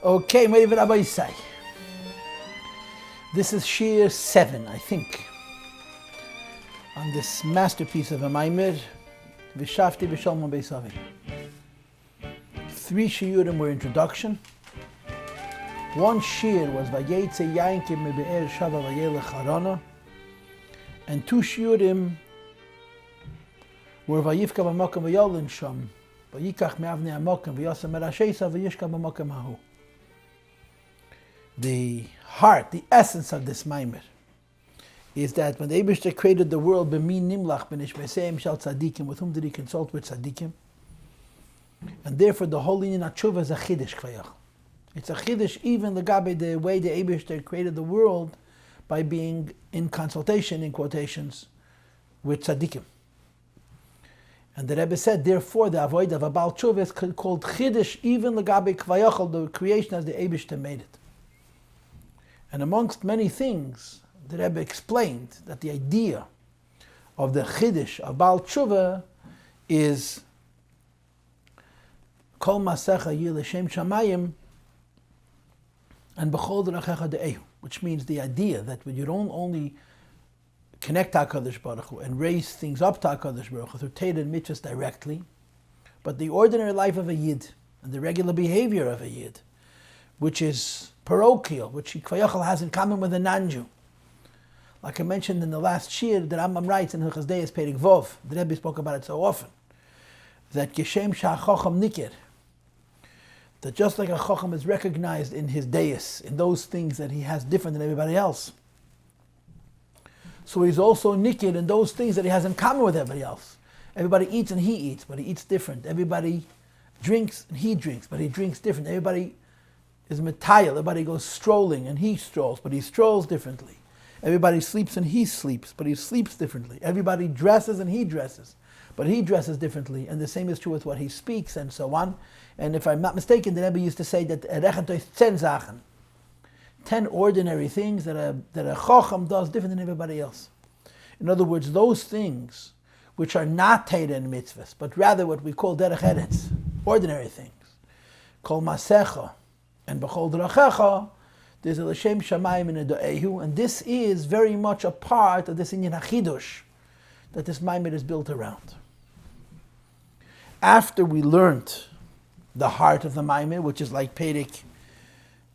Okay, Meir Rabbi Isai. This is Shir 7, I think, on this masterpiece of a Maamar, Vishavti, Bishalom, Bishavti. 3 shiurim were introduction. 1 shir was Vayetze Yankim Mebe'er Shava Vayelech Harana, and 2 shiurim were Vayivka B'Makom V'Yolin Sham, Vayikach Me'avnei HaMakom V'Yosem Merashesa V'Yishka B'Makom Hahu. The heart, the essence of this Maamar is that when the Eibishter created the world, B'min Nimlach B'nishmeseim Shal Tzadikim, with whom did he consult? With Tzadikim. And therefore the whole Inyan HaTshuva is a Chiddush Kvayach. It's a Chiddush even the way the Eibishter created the world by being in consultation, in quotations, with Tzadikim. And the Rebbe said, therefore the Avodah of a Baal Tshuva is called Chiddush even L'gabe Kvayach, the creation as the Eibishter made it. And amongst many things, the Rebbe explained that the idea of the Chiddush of Baal Tshuva is Kol Masecha Yir L'Shem Shamayim and B'chol D'Rachecha De'ehu, which means the idea that when you don't only connect HaKadosh Baruch Hu and raise things up to HaKadosh Baruch Hu through Torah and mitzvahs directly, but the ordinary life of a Yid and the regular behavior of a Yid, which is parochial, which Kvayachal has in common with a non-Jew. Like I mentioned in the last shir, the Rambam writes in Hilchos Deis Perek Vov, the Rebbe spoke about it so often, that Geshem Sha'achacham Nikir, that just like a Chacham is recognized in his Deis, in those things that he has different than everybody else, so he's also Nikir in those things that he has in common with everybody else. Everybody eats and he eats, but he eats different. Everybody drinks and he drinks, but he drinks different. Everybody is metayel, everybody goes strolling and he strolls, but he strolls differently. Everybody sleeps and he sleeps, but he sleeps differently. Everybody dresses and he dresses, but he dresses differently. And the same is true with what he speaks and so on. And if I'm not mistaken, the Rebbe used to say that 10 ordinary things that a Chacham does different than everybody else. In other words, those things which are not Torah and mitzvahs, but rather what we call derech eretz, ordinary things, Kol Masecha, and B'chol D'Rachecha, there's a L'Shem Shamayim and a Do'ehu, and this is very much a part of this Inyan HaChidush that this Maamar is built around. After we learnt the heart of the Maamar, which is like Perek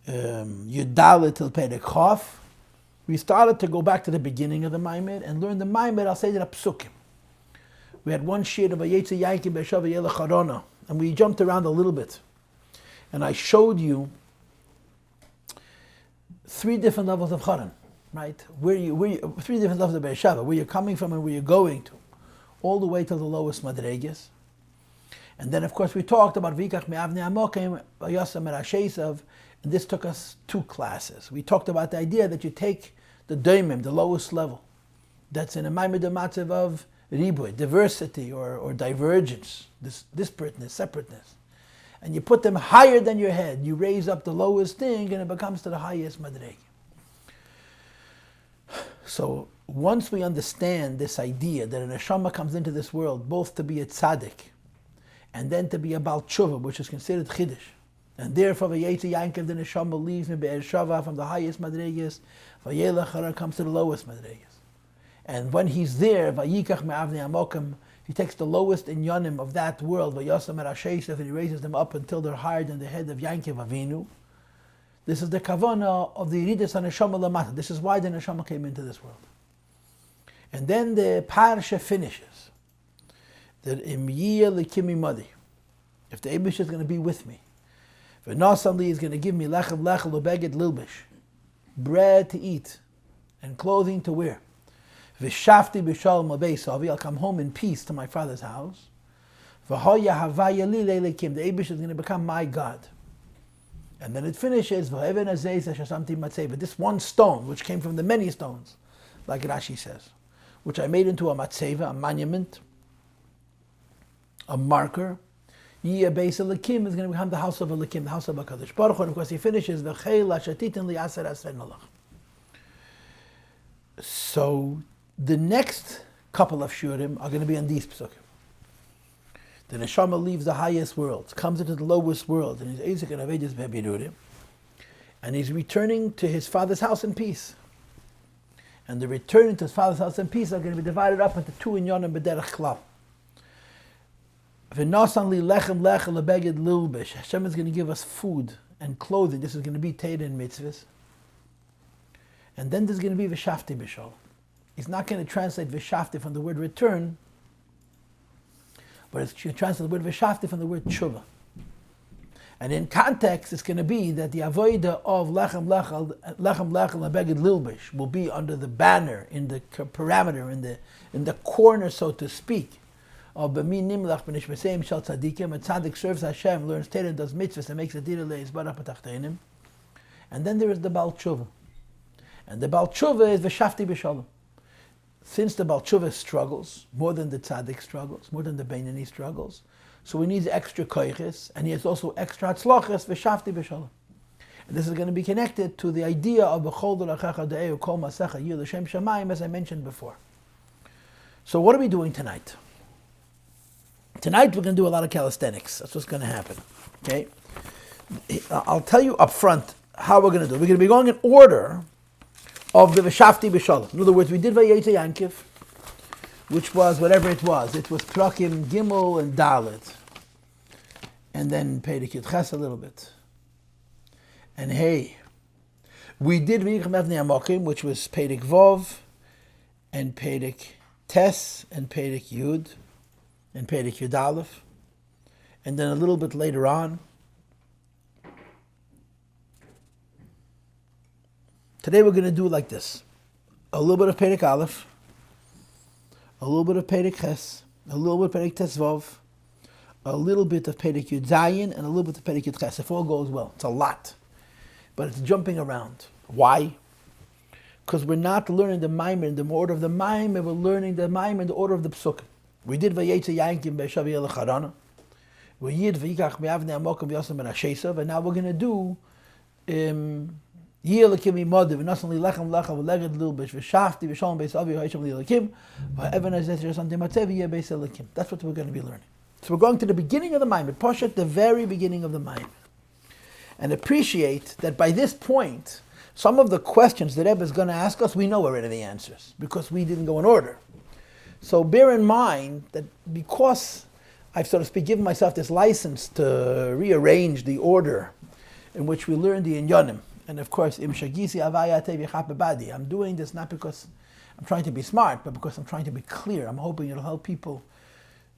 Yudalet till Perek Chof, we started to go back to the beginning of the Maamar and learn the Maamar, I'll say that Psukim. We had 1 shir of Vayetze Yankim Be'er Vayelech Harana, and we jumped around a little bit. And I showed you 3 different levels of Charan, right? 3 different levels of Be'er where you're coming from and where you're going to, all the way to the lowest Madreges. And then, of course, we talked about Vikach Me'avnei HaMakom V'Yosem Merashesa, and this took us 2 classes. We talked about the idea that you take the Doimim, the lowest level, that's in a Maamar D'Matzev of Riboy, diversity or divergence, this disparateness, separateness, and you put them higher than your head. You raise up the lowest thing and it becomes to the highest madreg. So once we understand this idea that a neshama comes into this world both to be a tzaddik and then to be a Baal Tshuva, which is considered chiddush, and therefore Vayetze Yankim, the neshama leaves me Be'er Shava from the highest madreges, Vayelech Harana comes to the lowest madreges. And when he's there, Vayikach Me'avnei HaMakom, he takes the lowest inyanim of that world, Vayosem Merashesa, and he raises them up until they're higher than the head of Yankiv Avinu. This is the kavanah of the Yeridas HaNeshama Lamata. This is why the neshama came into this world. And then the parsha finishes that Im Yiyeh L'Kim Imadi, if the Eibush is going to be with me, V'Nasan Li is going to give me lechem lechel ubeged lilbish, bread to eat and clothing to wear. Vishavti Bishalom Avi, I'll come home in peace to my father's house. The Eibush is going to become my God. And then it finishes, but this one stone, which came from the many stones, like Rashi says, which I made into a matzeva, a monument, a marker, Yiyeh Beis Elikim is going to become the house of Elikim, the house of HaKadosh Baruch Hu. And of course he finishes, so the next couple of shurim are going to be on these psukim. The neshama leaves the highest world, comes into the lowest world, and is Eizek and Avedis Bebirurim. And he's returning to his father's house in peace. And the returning to his father's house in peace are going to be divided up into two inyanim b'derech klal. V'nasan li lechem lechem lebeged lilbish. Hashem is going to give us food and clothing. This is going to be Torah and mitzvahs. And then there's going to be Vishavti Bishalom. He's not going to translate Vishavti from the word return, but it's going to translate the word Vishavti from the word tshuva. And in context, it's going to be that the avodah of lechem lechem lebeged lilbish will be under the banner, in the parameter, in the corner, so to speak, of b'mi nimlach b'nishmeseim shel tzadikim. A tzaddik serves Hashem, learns Torah, does mitzvahs, and makes a dira le'izbarach b'tachtenim. And then there is the Baal Tshuva. And the Baal Tshuva is Vishavti Bishalom. Since the Baal Tshuva struggles, more than the tzaddik struggles, more than the Beinani struggles, so he needs extra koiches, and he has also extra hatzlachas, Vishavti Bishalom. And this is going to be connected to the idea of B'chol d'rachecha de'eu kol masecha yir l'shem shamayim, as I mentioned before. So what are we doing tonight? Tonight we're going to do a lot of calisthenics. That's what's going to happen. Okay? I'll tell you up front how we're going to do it. We're going to be going in order of the Vishavti Bishalom. In other words, we did Vayetze Yankiv, which was whatever it was. It was Prakim, Gimel, and Dalet. And then Perek Yud Ches a little bit. And hey, we did Vayichem Evnei Amokim, which was Perek Vov, and Perek Tes, and Perek Yud, and Perek Yud Aleph. And then a little bit later on, today we're going to do it like this. A little bit of Perek Aleph, a little bit of Perek Ches, a little bit of Perek Tes Vov, a little bit of Perek Yud Zayin, and a little bit of Perek Yud Ches. If all goes well. It's a lot. But it's jumping around. Why? Because we're not learning the Maamar in the order of the Maamar, we're learning the Maamar in the order of the Psukim. We did Vayetze Yankim Be'Shavi Elacharana. We did Vayikach Me'avnei Amokim V'Yosem Ben Hashesav. And now we're going to do Yilakimi Modiv, and Nasali Lechem Lechem, Leged Lilbish, Vishavti, Vishalom, Beis Avi, Haisham Lilakim, Evan Azet, Something Matevi, Beis Elikim. That's what we're going to be learning. So we're going to the beginning of the Maamar, Poshet, the very beginning of the Maamar. And appreciate that by this point, some of the questions that Rebbe is going to ask us, we know already the answers, because we didn't go in order. So bear in mind that because I've, so to speak, given myself this license to rearrange the order in which we learn the Inyanim, and of course, I'm doing this not because I'm trying to be smart, but because I'm trying to be clear. I'm hoping it'll help people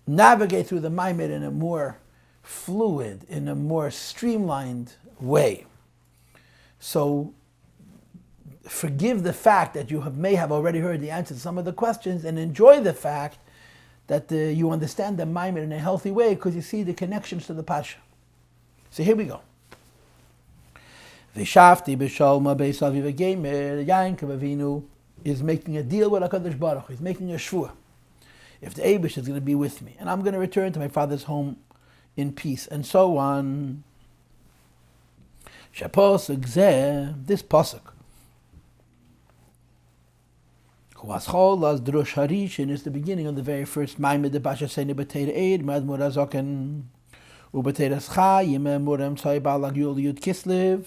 navigate through the Maamar in a more fluid, in a more streamlined way. So forgive the fact that you may have already heard the answer to some of the questions, and enjoy the fact that you understand the Maamar in a healthy way, because you see the connections to the Pasha. So here we go. Vishavti Bishalom Beis Avi V'Gemer, Yankov Avinu is making a deal with HaKadosh Baruch Hu. He's making a shvua. If the Eibush is going to be with me, and I'm going to return to my father's home in peace, and so on. Shaposuk Zeh, this pasuk. Huaschol as Drush Harishin is the beginning of the very first Maamar the Pasha Sene B'Teira Eid Mad Murazoken U'B'Teiras Chayim Murem Tzai Balag Yul Yud Kislev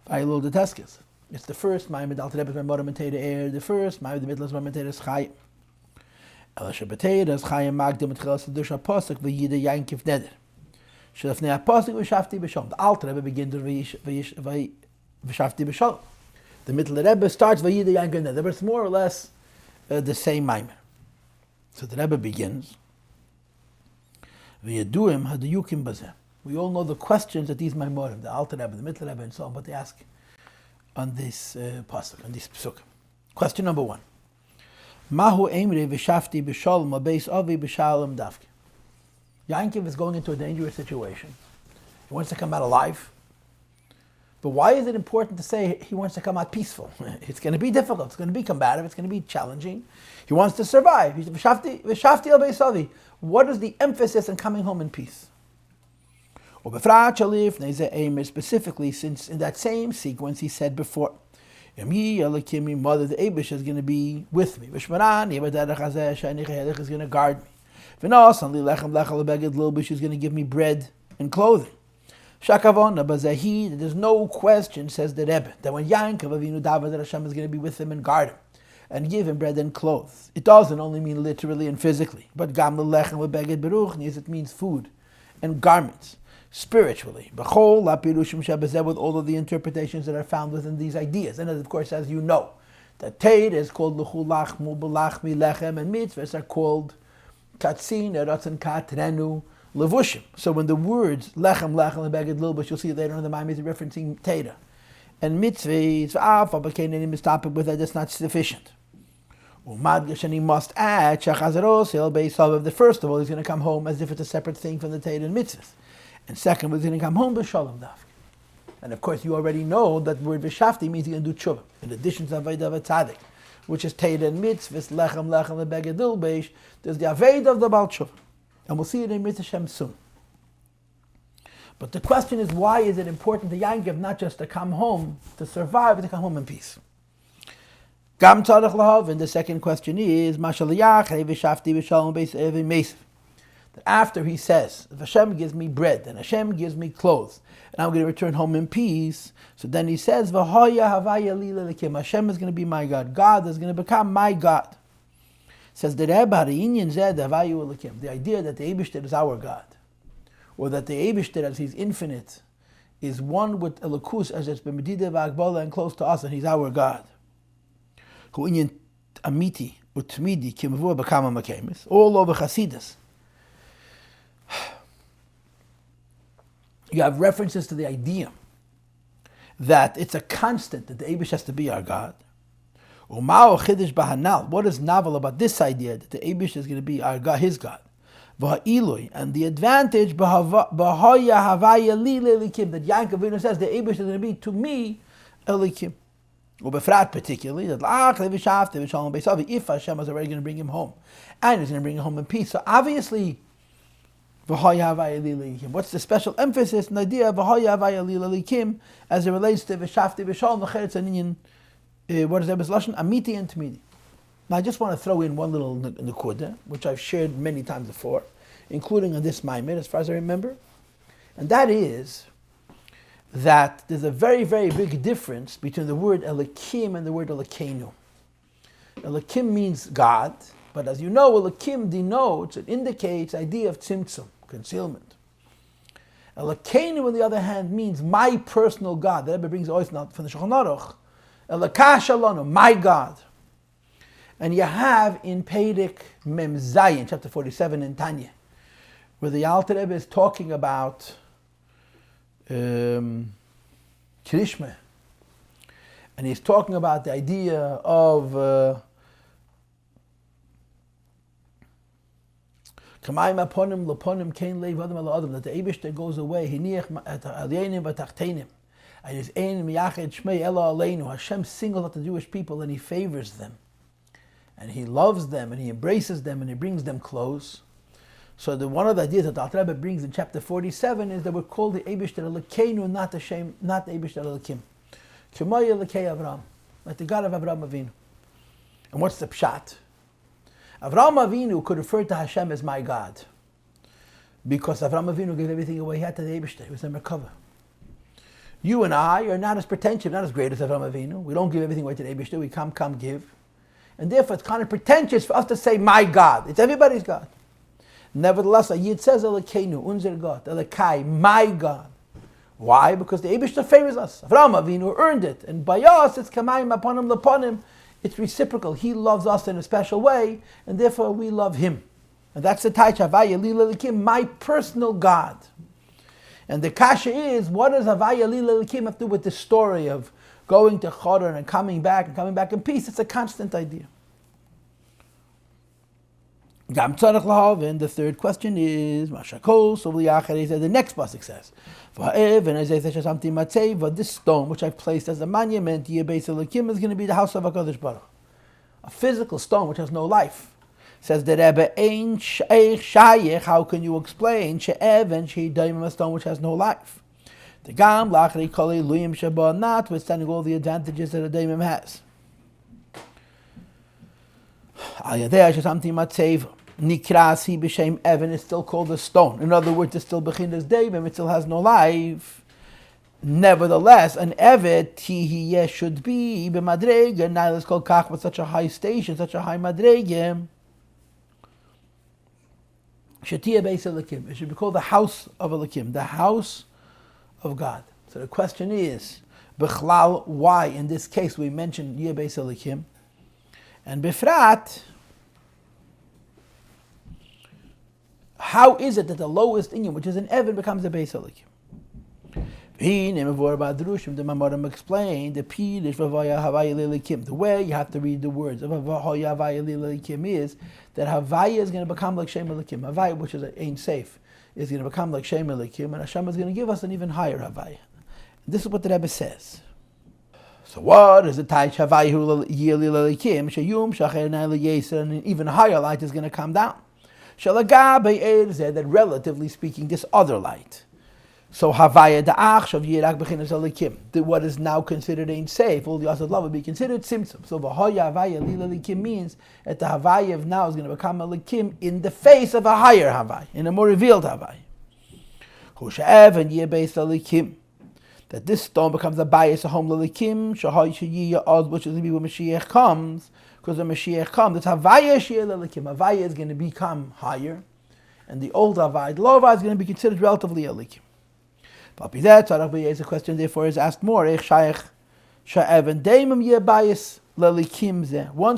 Vailul the Teskes. It's the first Maamar the Alter Rebbe Murem B'Teira Eid, the first Maamar the Middle Murem B'Teiras Chayim. Elisha B'Teiras Chayim Magdim T'chilas Drush HaPasuk V'Yida Yankiv Neder. Shelafnei HaPasuk Vishavti Bishalom. The Alter Rebbe begins with Vishavti Bishalom. The Middle Rebbe starts V'Yida Yankiv Neder, but it's more or less the same Maamar. So the Rebbe begins, V'yaduim hadiyukim bazeh. We all know the questions that these Maimorim, the Alter Rebbe, the Middle Rebbe, and so on, but they ask on this pasuk, on this psukim. Question number 1. Mahu emre v'shafti b'shalom abeis avi b'shalom davke. Yankov is going into a dangerous situation. He wants to come out alive. But why is it important to say he wants to come out peaceful? It's going to be difficult. It's going to be combative. It's going to be challenging. He wants to survive. He's v'shafti abeis avi. What is the emphasis in coming home in peace? Specifically, since in that same sequence he said before, mother, the Eibush is going to be with me. Is going to guard me. Is going to give me bread and clothing. Shakavona bazahi. There's no question, says the Rebbe, that when Yankov Avinu davened that Hashem is going to be with him and guard him and give him bread and clothes, it doesn't only mean literally and physically, but gam lechem v'beged beruchnis, it means food and garments spiritually. B'chol lapirushim shebezeh, with all of the interpretations that are found within these ideas. And of course, as you know, the Teir is called l'chu lachmu b'lachmi lechem, and mitzvahs are called katzin, erotzen katrenu, levushim. So when the words lechem, lechem, and beged lilbush, you'll see later on the Maamar is referencing Teira. And mitzvahs, v'afa b'kein any mistopic with that, that's not sufficient. Umadgash, and he must add, shachazaros el beisav. The first of all, he's going to come home as if it's a separate thing from the Teira and mitzvahs. And second, he's going to come home Bishalom dafka. And of course, you already know that word Vishavti means he's going to do tshuva. In addition to Aveda of a tzaddik, which is Teira and mitzvahs, lechem, lechem, and beged lilbush, there's the Aveda of the Baal tshuva. And we'll see it in Mitzvah Hashem soon. But the question is, why is it important to Yankov not just to come home to survive, but to come home in peace? Gam tzarech lahav. And the second question is, Mashaliyach Vishavti Bishalom beis evim meisiv. That after he says, if Hashem gives me bread and Hashem gives me clothes, and I'm going to return home in peace, so then he says, V'hoya havaya li l'elikim. Hashem is going to be my God. God is going to become my God. Says the Rebbe, the idea that the Eibishter is our God, or that the Eibishter, as he's infinite, is one with Elokus, as it's b'medida v'agbala, and close to us, and he's our God. All over Chassidus, you have references to the idea that it's a constant that the Eibush has to be our God. What is novel about this idea that the Eibush is going to be our God, his God? And the advantage that Yankov Avinu says the Eibush is going to be to me Elikim. Particularly that if Hashem is already going to bring him home, and he's going to bring him home in peace. So obviously, what's the special emphasis in the idea of as it relates to Vishavti Bishalom? What is that? Amiti and Tmidi. Now I just want to throw in one little nekuda, which I've shared many times before, including on this Maamar, as far as I remember, and that is that there's a very, very big difference between the word Elikim and the word Elokeinu. Elikim means God, but as you know, Elikim denotes, it indicates the idea of tzimtzum, concealment. Elokeinu, on the other hand, means my personal God. The Rebbe brings always not from the Shulchan Aruch. Elakash alonu, my God. And you have in Peirik Mem Zayin, chapter 47 in Tanya, where the Alter Rebbe is talking about Krishma, and he's talking about the idea of K'mayim aponim leponim kein leiv adam ala adam, that the Eibishter goes away. Hiniach at alyenim v'tachtenim, and his ein miyached shmei elo aleinu. Hashem singles out the Jewish people and he favors them, and he loves them, and he embraces them, and he brings them close. So one of the ideas that the Alter Rebbe brings in chapter 47 is that we're called the Eibishter Elokeinu, not the Eibishter Elokim. K'moy Elokei Avram, like the God of Avraham Avinu. And what's the pshat? Avraham Avinu could refer to Hashem as my God, because Avraham Avinu gave everything away he had to the Eibishter. He was in Merkava. You and I are not as pretentious, not as great as Avraham Avinu. We don't give everything away to the Eibishter. We come, give. And therefore it's kind of pretentious for us to say my God. It's everybody's God. Nevertheless, a Yid says Elokeinu, unser Gott, Elokai, my God. Why? Because the Eibishter favors us. Avraham Avinu earned it, and by us it's kamayim aponim leponim. It's reciprocal. He loves us in a special way, and therefore we love him. And that's the Taich Havaya Lila Elikim, my personal God. And the kasha is, what does Havaya Lila Elikim have to do with the story of going to Choron and coming back in peace? It's a constant idea. And the third question is, Mashakol, so the next pasuk says, this stone which I've placed as a monument, Beis Elokim, is going to be the house of HaKadosh Baruch. A physical stone which has no life. Says the Rebbe, Ein Sheikh Shayech, how can you explain She'even She'daimim, a stone which has no life? The Gam Lachri Koli Luyim Sheba, notwithstanding all the advantages that a daimim has. Nikrasi b'shem Evan is still called a stone. In other words, it's still Bechinas Deivim, it still has no life. Nevertheless, an Evet, he should be b'madrega, now it's called Kach, with such a high station, such a high madrega. Shetiyah Beis Elikim. It should be called the house of Elikim, the house of God. So the question is, B'chlal, why in this case we mentioned Yeh Beis Elikim? And Bifrat, how is it that the lowest inyan, which is an Evan, becomes the Beis Elikim? The Maamar explained the Pilish Vavaya Havaya Lilikim. The way you have to read the words of Havaya Havaya Lilikim is that Havaya is going to become like Shem Elikim. Havaya, which is ain't safe, is going to become like Shem Elikim, and Hashem is going to give us an even higher Havaya. This is what the Rebbe says. So what is the Taich Havaya Lilikim? Shayum Shacher Naila Yeser, and an even higher light is going to come down. Shalagabe Erzeh, that relatively speaking, this other light. So Havaya da'ach shav yirak b'chinas elikim. What is now considered ain't safe, all the asad love would be considered simsim. So v'hoya Havaya lila elikim means that the Havaya of now is going to become a elikim in the face of a higher Havaya, in a more revealed Havaya. Hushav and yeh beis elikim. That this stone becomes a bias, a home elikim, shahay sheyiyah oz, which is going to be when Mashiach comes, because when Mashiach comes, it's Havaya sheyeh elikim. Havaya is going to become higher, and the old Havaya, the low Havaya is going to be considered relatively elikim. The question therefore is asked more. Once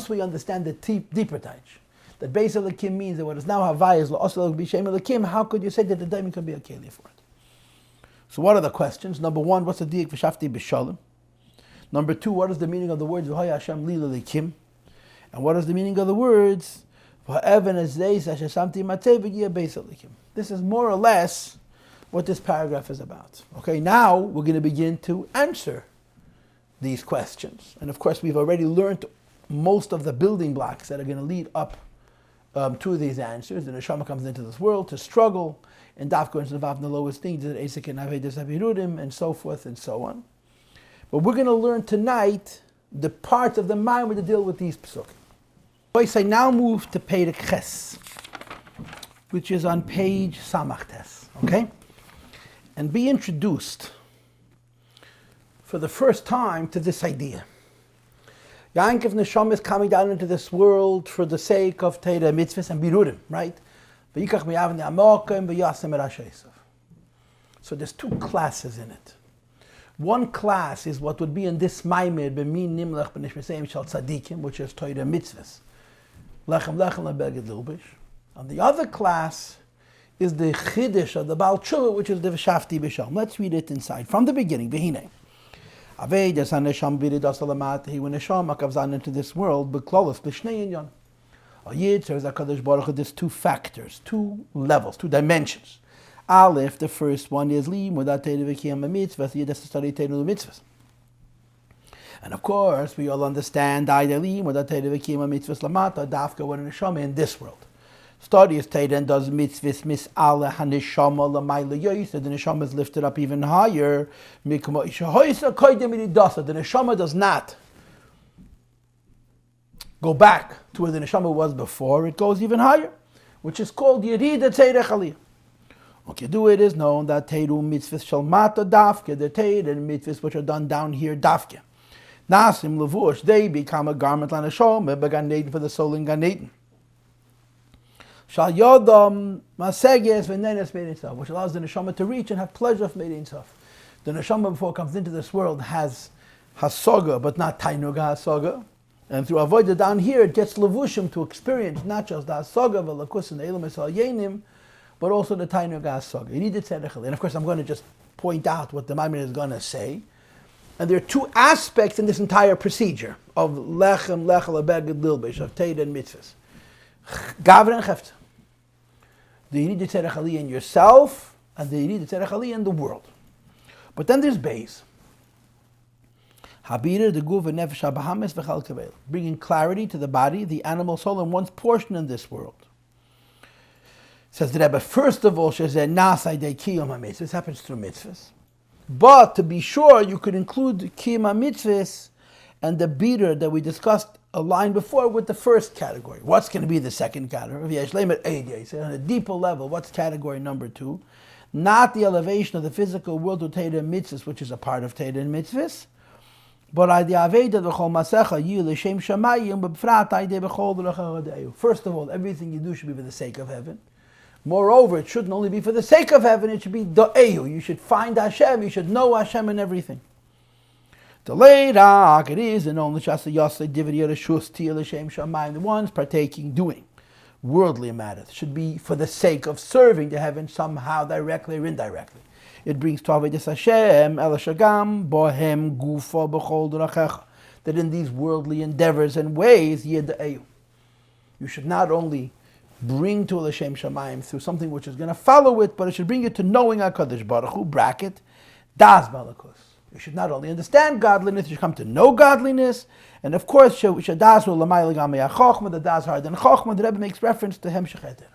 we understand the deeper touch, that Beis Elikim means that what is now Havaya is also B'Shem Elikim, how could you say that the diamond can be a keli for it? So what are the questions? Number one, what's the diak Vishavti Bishalom? Number two, what is the meaning of the words V'hoya Hashem Lila Elikim? And what is the meaning of the words V'evan Ezreis Hashesamti Matei V'yeh Beis Elikim? This is more or less what this paragraph is about. Okay, now we're going to begin to answer these questions. And of course, we've already learned most of the building blocks that are going to lead up to these answers. The neshama comes into this world to struggle, and dafka is involved in the lowest things, and so forth and so on. But we're going to learn tonight the parts of the Maamar to deal with these psukim. I now move to Perek Ches, which is on page Samach Tes. Okay? And be introduced for the first time to this idea. Yankov Neshama is coming down into this world for the sake of Teira Mitzvahs and Birurim, right? So there's two classes in it. One class is what would be in this Maamar, B'min Nimlach B'nishmeseim Shal Tzadikim, which is Teira Mitzvahs. Lechem Lechem Lebeged Lilbish. And the other class is the Chiddush of the Baal Tshuva, which is the Vishavti Bishalom. Let's read it inside. From the beginning, V'hinei. Avei des HaNeshama b'ridas alamatahi, when Neshama comes on into this world, b'klolos, b'shnei inyan. A Yid serves HaKadosh Baruch Hu, there's two factors, two levels, two dimensions. Aleph, the first one is Li, Mudat Teira V'kiyam HaMitzvah, Yid has to study Teira Mitzvahs. And of course, we all understand, Li, Mudat Teira V'kiyam HaMitzvahs Lamata, Dafka, when Neshama in this world studies Teira and does mitzvahs mis'ala haneshama l'mayla yoysa. The neshama is lifted up even higher. The neshama does not go back to where the neshama was before. It goes even higher, which is called Yerida Teira Chaliyah. Okay, do it is known that Teiru mitzvahs shalmata dafke, the Teira and mitzvahs which are done down here dafke. Nasim levush, they become a garment l'neshama, began Eden for the soul in Gan Eden. Shal Yodam Maseges Venenes Made Sof, which allows the neshama to reach and have pleasure of Made Sof. The neshama before it comes into this world has hasoga, but not tainuga hasoga. And through avodah down here, it gets levushim to experience not just the hasoga, v'lakus and the elam esal yenim, but also the tainuga hasoga. You need the tzedek. And of course, I'm going to just point out what the Maamar is going to say. And there are two aspects in this entire procedure of lechem, lechel, abeged, lilbesh, of teira and mitzvahs. Gavra and chefta. You need the tzedek aliyah in yourself, and you need the tzedek aliyah in the world. But then there's beis. Habira the guv nefesh habahamis v'chal kavel, bringing clarity to the body, the animal soul, and one's portion in this world. Says the Rebbe, first of all, this happens through mitzvahs. But to be sure, you could include kiyum mitzvahs and the biter that we discussed line before with the first category. What's going to be the second category? So on a deeper level, what's category number 2? Not the elevation of the physical world to Teda and Mitzvahs, which is a part of Teda and Mitzvahs, but first of all, everything you do should be for the sake of heaven. Moreover, it shouldn't only be for the sake of heaven, it should be da'ehu. You should find Hashem, you should know Hashem in everything. The Leirak, it is, and only the ones partaking, doing worldly matters should be for the sake of serving the heaven somehow, directly or indirectly. It brings Tavedis Hashem, El Shagam, Bohem, Gufa, Bechol, Rachecha, that in these worldly endeavors and ways, Yeda'ehu. You should not only bring to L'Shem Shamayim through something which is going to follow it, but it should bring you to knowing HaKadosh Baruch Hu, bracket, Das Balakus. You should not only understand godliness, you should come to know godliness, and of course, Shadas Hu L'Mayla Gamei HaChochma, the Das Hard and Chochma, the Rebbe makes reference to Hem Shecheter.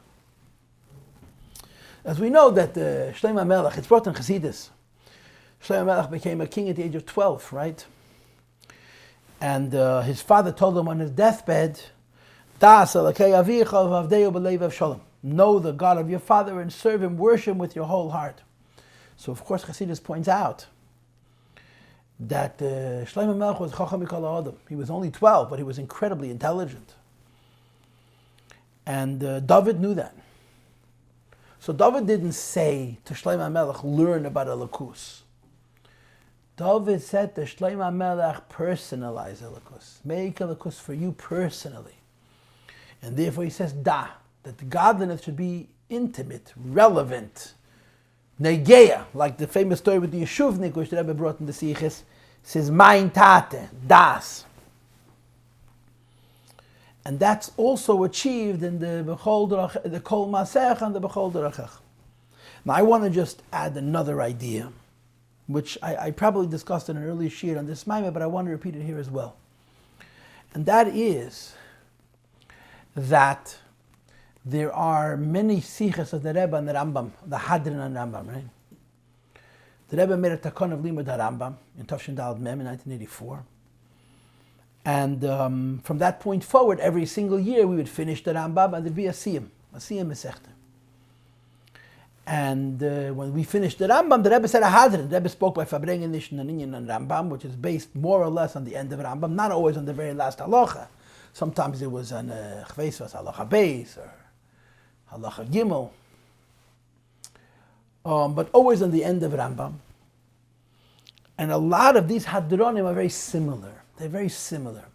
As we know that Shlomo Melech, it's brought in Chassidus, Shlomo Melech became a king at the age of 12, right? And his father told him on his deathbed, know the God of your father and serve him, worship him with your whole heart. So of course Chassidus points out that Shlomo Melech was Chacham Mikol Adam. He was only 12, but he was incredibly intelligent. And David knew that. So David didn't say to Shlomo Melech, learn about Elokus. David said to Shlomo Melech, personalize Elokus. Make Elokus for you personally. And therefore he says, that the godliness should be intimate, relevant, negeya, like the famous story with the Yeshuvnik, which the Rebbe brought in the Siches, says, mein tate, das. And that's also achieved in the Kol Masech and the Bechol Derechech. Now I want to just add another idea, which I probably discussed in an earlier shiur on this Maamar, but I want to repeat it here as well. And that is that there are many sichas of the Rebbe and the Rambam, the Hadran and Rambam, right? The Rebbe made a takon of Limud HaRambam in Tafshin Daled Mem in 1984. And from that point forward, every single year we would finish the Rambam and there'd be a Siyam Masechta. And when we finished the Rambam, the Rebbe said a Hadran. The Rebbe spoke by Fabrengen, Nishn, and Inyan, and Rambam, which is based more or less on the end of Rambam, not always on the very last halacha. Sometimes it was on Chveisvas halacha Beis or halacha Gimel, but always on the end of Rambam. And a lot of these Hadronim are very similar. They're very similar.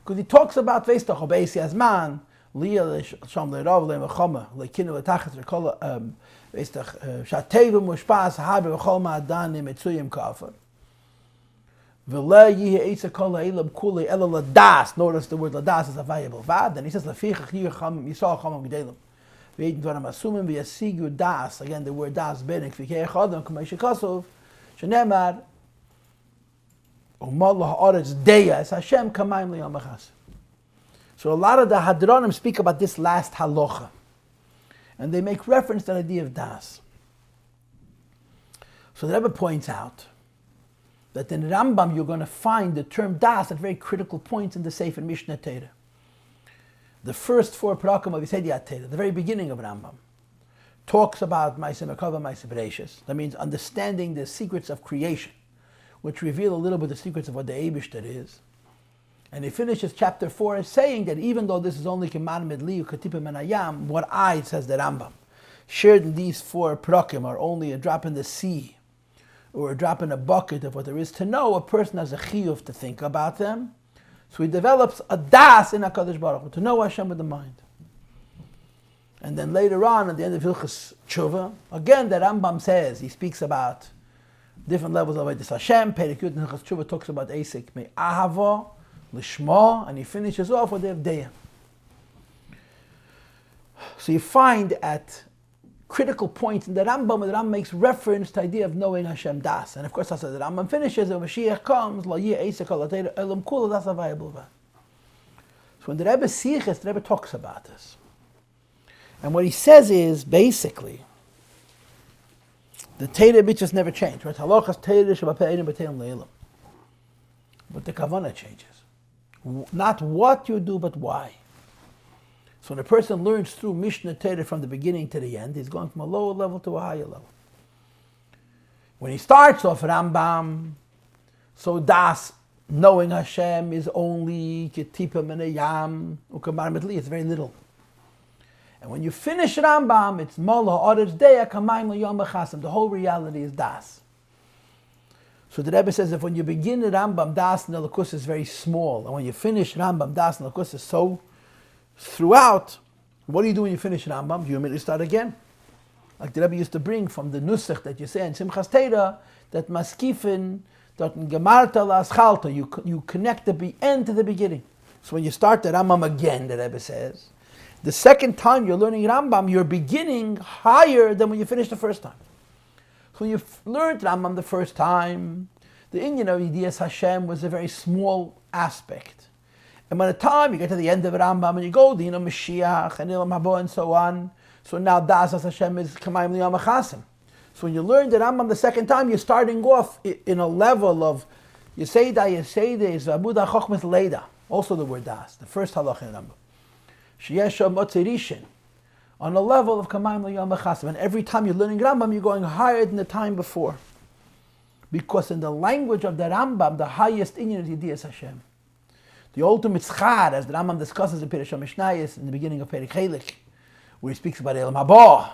Because he talks about Veistach Obeisi Azman, Liya Sham Le'Rav Le'Mechama, Le'Kinu Le'Tachet Re'Kol Veistach Shatevim Mushpas Haber V'Chol Ma'adanim Etzuyim Kafar. Notice the word ladas is a variable. Then he says, again, the word das, so a lot of the Hadronim speak about this last halacha, and they make reference to the idea of das. So the Rebbe points out that in Rambam you're going to find the term das at very critical points in the Sefer Mishnah Torah. The first 4 parakim of Yisediat Torah, the very beginning of Rambam, talks about Ma'aseh Merkava, Ma'aseh Bereishis. That means understanding the secrets of creation, which reveal a little bit the secrets of what the Eibishter is. And he finishes chapter 4 saying that even though this is only Keman Medli, Ketipim and Ayam, what says the Rambam, shared in these 4 parakim are only a drop in the sea, or a drop in a bucket of what there is to know. A person has a chiyuv to think about them. So he develops a das in HaKadosh Baruch Hu, to know Hashem with the mind. And then later on, at the end of Hilchos Tshuva, again the Rambam says, he speaks about different levels of Avodas Hashem. Perek Yud in Hilchos Tshuva talks about Eisek Me'ahava, Lishma, and he finishes off with the Avdeya. So you find at critical points in the Rambam makes reference to the idea of knowing Hashem das. And of course, as the Rambam finishes, when Mashiach comes, that's a viable one. So when the Rebbe Siches, the Rebbe talks about this. And what he says is, basically, the Torah mitzvahs never change. Right? Halachas Torah shebape'edim b'teim le'ilam. But the kavanah changes. Not what you do, but why. So when a person learns through Mishnah Torah from the beginning to the end, he's going from a lower level to a higher level. When he starts off Rambam, so das, knowing Hashem, is only Ketipa Menayam, Ukamar Mitli, it's very little. And when you finish Rambam, it's Mola Oretz Deya Kamayim L'Yom B'Chasam. The whole reality is das. So the Rebbe says if when you begin the Rambam, das and Elokus is very small, and when you finish Rambam, das and Elokus is so throughout, what do you do when you finish Rambam? You immediately start again. Like the Rebbe used to bring from the Nusach that you say in Simchas Torah, that Maskifin, that Gemarta Laschalta, you connect the end to the beginning. So when you start the Rambam again, the Rebbe says, the second time you're learning Rambam, you're beginning higher than when you finish the first time. So when you learned Rambam the first time, the Inyan of Yidiyas Hashem was a very small aspect. And by the time you get to the end of Rambam and you go, the Mashiach and Ilam Habo and so on, so now Das Hashem is Kamayim Liyam Achasim. So when you learn the Rambam the second time, you're starting off in a level of Yeseda is Abuda Chochmas Leida. Also the word Das, the first halach in Rambam. Sheyesha Motzirishin. On a level of Kamayim Liyam Achasim. And every time you're learning Rambam, you're going higher than the time before. Because in the language of the Rambam, the highest inyan is Yidiyas Hashem. The ultimate schar, as the Rambam discusses in Perush HaMishnayos in the beginning of Perek Chelik, where he speaks about Elam Haba,